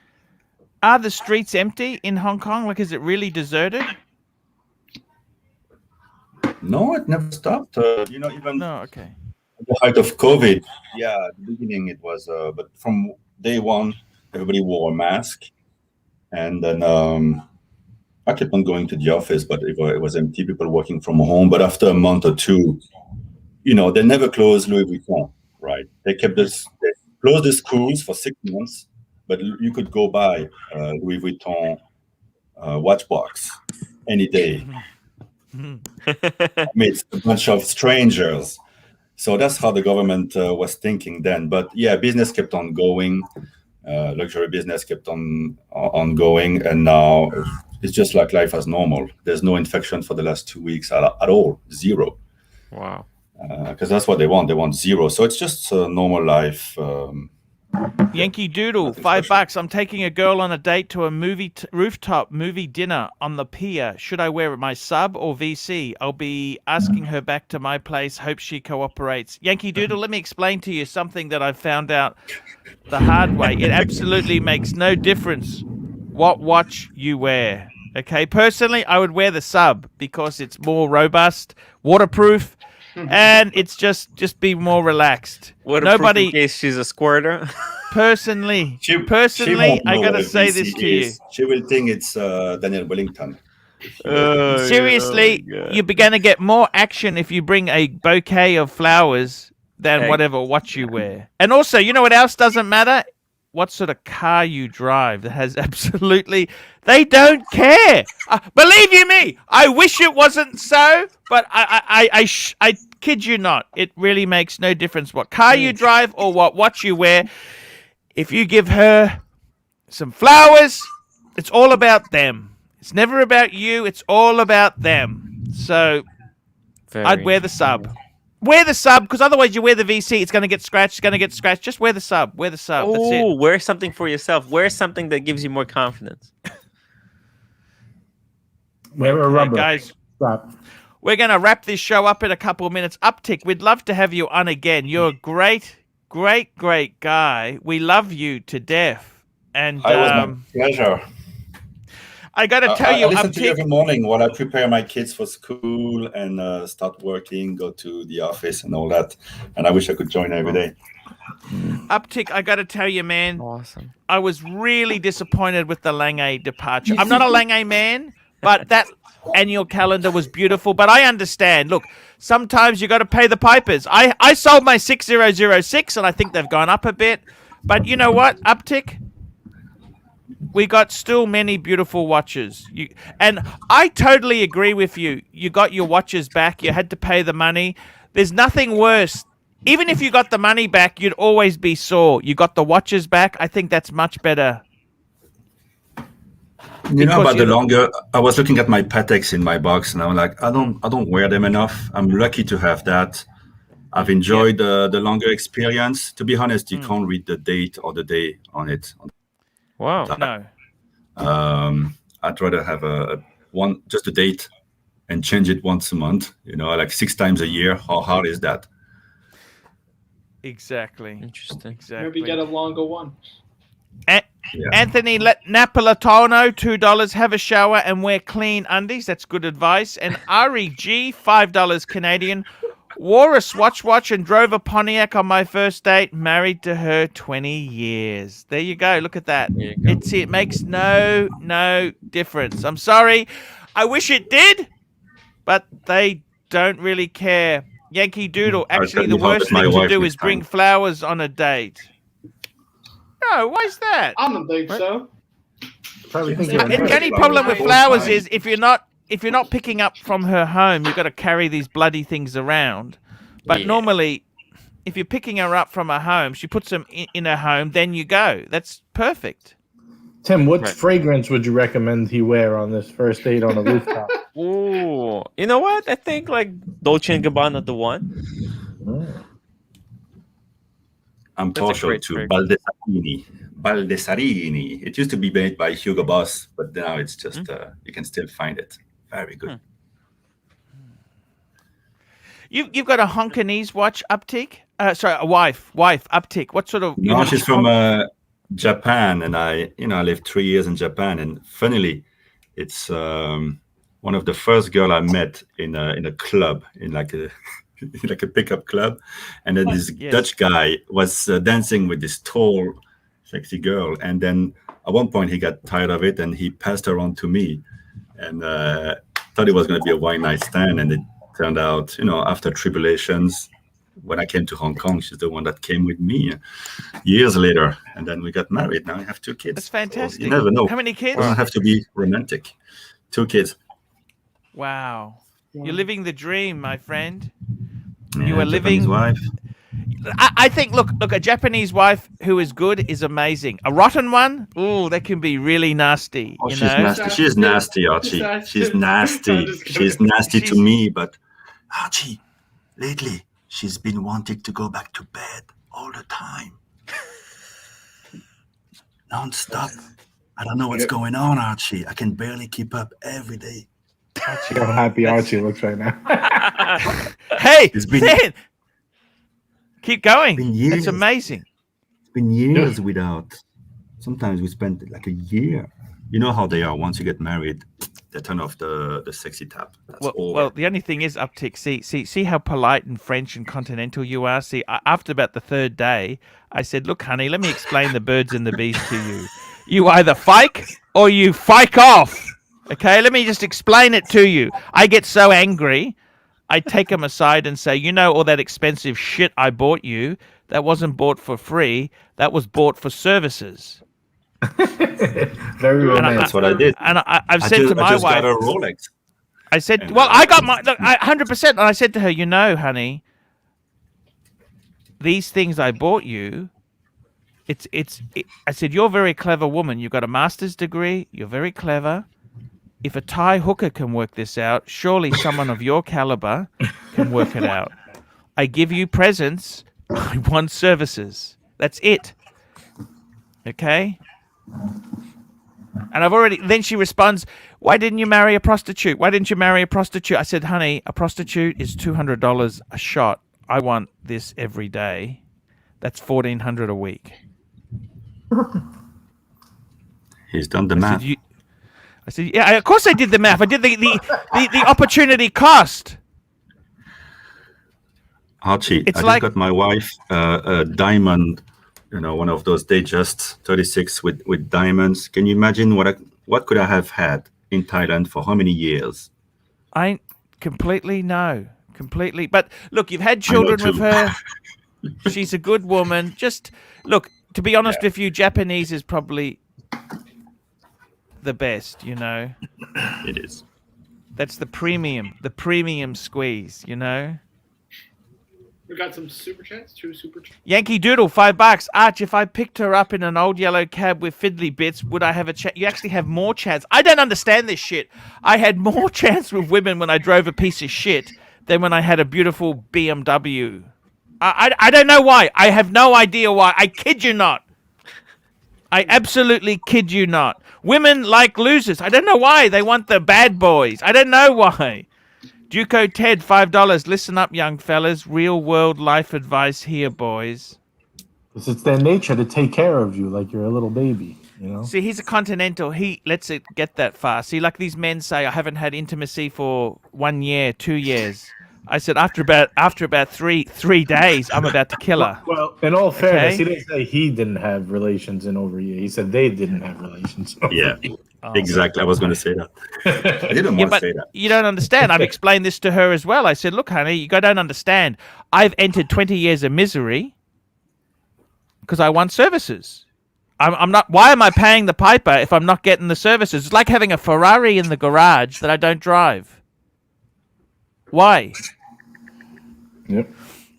S1: Are the streets empty in Hong Kong? Like, is it really deserted?
S6: No, it never stopped. Even
S1: No, okay.
S6: at the height of COVID, at the beginning it was, but from day one, everybody wore a mask. And then I kept on going to the office, but it was empty, people working from home. But after a month or two, they never closed Louis Vuitton, right? They closed the schools for 6 months, but you could go buy Louis Vuitton watch box any day. It's a bunch of strangers. So that's how the government was thinking then. But business kept on going. Luxury business kept on going, and now it's just like life as normal. There's no infection for the last 2 weeks at all, zero.
S3: Wow.
S6: Because that's what they want. They want zero. So it's just a normal life.
S1: Yankee Doodle, $5. I'm taking a girl on a date to a rooftop movie dinner on the pier. Should I wear my sub or VC? I'll be asking her back to my place. Hope she cooperates. Yankee Doodle, let me explain to you something that I found out the hard way. It absolutely makes no difference what watch you wear. Okay, personally, I would wear the sub because it's more robust, waterproof, and it's just be more relaxed.
S3: Nobody, in case she's a squirter.
S1: Personally,
S6: she
S1: I gotta say this to you.
S6: She will think it's Daniel Wellington.
S1: Seriously, you're gonna get more action if you bring a bouquet of flowers than whatever watch you wear. And also, you know what else doesn't matter? What sort of car you drive. That has absolutely... They don't care. Believe you me, I wish it wasn't so, but I kid you not. It really makes no difference what car you drive or what watch you wear. If you give her some flowers, it's all about them. It's never about you. It's all about them. So I'd wear the sub. Wear the sub, because otherwise you wear the VC, it's going to get scratched, Just wear the sub. Wear the sub. That's it.
S3: Wear something for yourself. Wear something that gives you more confidence.
S5: Wear a rubber.
S1: Guys,
S5: Stop.
S1: We're going to wrap this show up in a couple of minutes. Uptick, we'd love to have you on again. You're a great, great, great guy. We love you to death. And
S6: it was my pleasure.
S1: I got to tell you,
S6: I listen to you every morning while I prepare my kids for school and start working, go to the office and all that. And I wish I could join every day.
S1: Uptick, I got to tell you, man.
S3: Awesome.
S1: I was really disappointed with the Lange departure. I'm not a Lange man, but that annual calendar was beautiful. But I understand. Look, sometimes you got to pay the pipers. I sold my 6006, and I think they've gone up a bit. But you know what, Uptick? We got still many beautiful watches. And I totally agree with you. You got your watches back. You had to pay the money. There's nothing worse. Even if you got the money back, you'd always be sore. You got the watches back. I think that's much better.
S6: You know about the longer, I was looking at my Pateks in my box and I'm like, I don't wear them enough. I'm lucky to have that. I've enjoyed the longer experience. To be honest, you can't read the date or the day on it.
S3: Wow.
S1: No.
S6: I'd rather have just a date and change it once a month, like 6 times a year. How hard is that?
S1: Exactly.
S3: Interesting.
S1: Exactly.
S2: Maybe get a longer one.
S1: Anthony Napolitano, $2. Have a shower and wear clean undies. That's good advice. And Ari G, $5 Canadian. Wore a Swatch watch and drove a Pontiac on my first date. Married to her 20 years. There you go. Look at that. It makes no difference. I'm sorry. I wish it did, but they don't really care. Yankee Doodle. Actually, the
S6: tell you how
S1: worst
S6: that my
S1: thing to
S6: wife
S1: do
S6: next
S1: is bring
S6: time.
S1: flowers on a date. No, why is that?
S2: I don't think so.
S5: Probably think
S6: Yeah,
S5: you're a
S1: The
S6: flowers.
S5: nerd.
S1: only problem with
S6: Flowers.
S1: flowers is if you're not picking up from her home, you've got to carry these bloody things around. But
S3: Yeah.
S1: normally, if you're picking her up from her home, she puts them in her home, then you go. That's perfect.
S5: Tim, what
S3: Right.
S5: fragrance would you recommend he wear on this first date on a rooftop?
S3: Ooh, you know what? I think like Dolce and Gabbana, the one.
S6: I'm
S3: That's a
S6: partial
S3: great
S6: to
S3: trick.
S6: Baldasarini. Baldasarini. It used to be made by Hugo Boss, but now it's just you can still find it. Very good.
S1: You've got a Honkanese watch uptick? Sorry, a wife uptick. What sort of? you
S6: No,
S1: know,
S6: she's from Japan, and I lived 3 years in Japan, and funnily, it's one of the first girl I met in a club, in like a like a pickup club, and then this
S1: Yes.
S6: Dutch guy was dancing with this tall, sexy girl, and then at one point he got tired of it, and he passed her on to me, and thought it was going to be a one night stand, and it turned out, after tribulations. When I came to Hong Kong, she's the one that came with me years later, and then we got married. Now I have 2 kids.
S1: That's fantastic.
S6: So you never know.
S1: How many kids?
S6: It doesn't have to be romantic. 2 kids.
S1: Wow. You're living the dream, my friend.
S6: Yeah,
S1: You are
S6: Japanese
S1: living-
S6: wife.
S1: I think, look, a Japanese wife who is good is amazing. A rotten one, ooh, that can be really nasty.
S6: Oh,
S1: you
S6: she's
S1: know?
S6: nasty. She's nasty, Archie. She's nasty.
S2: I'm just kidding.
S6: She's nasty to
S1: She's-
S6: me, but Archie, lately she's been wanting to go back to bed all the time, non-stop. I don't know what's going on, Archie. I can barely keep up every day.
S5: See how happy Archie looks right now.
S1: Hey,
S6: It's been-
S1: Finn, keep going.
S6: been years.
S1: It's amazing.
S6: It's been years without. Sometimes we spend like a year. You know how they are. Once you get married, they turn off the sexy tap. That's over.
S1: Well, the only thing is, uptick. See how polite and French and continental you are. See, after about the third day, I said, "Look, honey, let me explain the birds and the bees to you. You either fike or you fike off. Okay, let me just explain it to you. I get so angry, I take them aside and say, all that expensive shit I bought you, that wasn't bought for free. That was bought for services."
S5: Very romantic.
S6: That's what I did.
S1: And I've said to my
S6: I just
S1: wife,
S6: got a Rolex.
S1: I said,
S6: And,
S1: well, I got my 100%. And I said to her, honey, these things I bought you, I said, you're a very clever woman. You've got a master's degree. You're very clever. If a Thai hooker can work this out, surely someone of your caliber can work it out. I give you presents. I want services. That's it. Okay? And then she responds, why didn't you marry a prostitute? Why didn't you marry a prostitute? I said, honey, a prostitute is $200 a shot. I want this every day. That's $1,400 a week.
S6: He's done the math.
S1: I said, yeah, of course I did the math. I did the opportunity cost.
S6: Archie,
S1: It's
S6: I
S1: like-
S6: just got my wife a diamond, one of those Datejust 36 with diamonds. Can you imagine what could I have had in Thailand for how many years?
S1: I completely know. Completely. But look, you've had children
S6: too.
S1: with her. She's a good woman. Just look, to be honest with you, Japanese is probably the best,
S6: It is.
S1: That's the premium squeeze,
S2: We got some super chats. 2 super chats.
S1: Yankee Doodle, $5. Arch, if I picked her up in an old yellow cab with fiddly bits, would I have a chance? You actually have more chance. I don't understand this shit. I had more chance with women when I drove a piece of shit than when I had a beautiful BMW. I don't know why. I have no idea why. I kid you not. I absolutely kid you not. Women like losers. I don't know why. They want the bad boys. I don't know why. Duco Ted, $5. Listen up, young fellas. Real world life advice here, boys.
S5: Because it's their nature to take care of you like you're a little baby,
S1: See, he's a continental. He lets it get that far. See, like these men say, I haven't had intimacy for 1 year, 2 years. I said, after about three days, I'm about to kill her.
S5: Well, in all fairness,
S1: Okay.
S5: he didn't say he didn't have relations in over a year. He said they didn't have relations.
S6: Yeah.
S1: Oh.
S6: Exactly. I was going to say that. I didn't want to say that.
S1: You don't understand. I've explained this to her as well. I said, look, honey, you don't understand. I've entered 20 years of misery because I want services. I'm not. Why am I paying the piper if I'm not getting the services? It's like having a Ferrari in the garage that I don't drive. Why?
S5: Yep.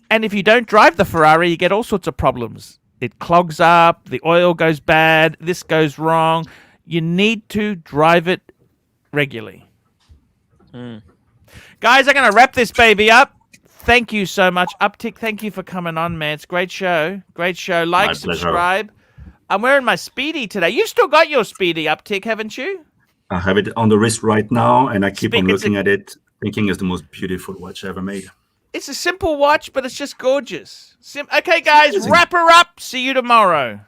S1: And if you don't drive the Ferrari, you get all sorts of problems. It clogs up, the oil goes bad, this goes wrong. You need to drive it regularly. Guys, I'm going to wrap this baby up. Thank you so much. Uptick, thank you for coming on, man. It's a great show. Great show. Like,
S6: My
S1: subscribe. I'm wearing my Speedy today. You've still got your Speedy, Uptick, haven't you?
S6: I have it on the wrist right now, and I keep on looking at it, thinking it's the most beautiful watch ever made.
S1: It's a simple watch, but it's just gorgeous. Okay, guys, wrap her up. See you tomorrow.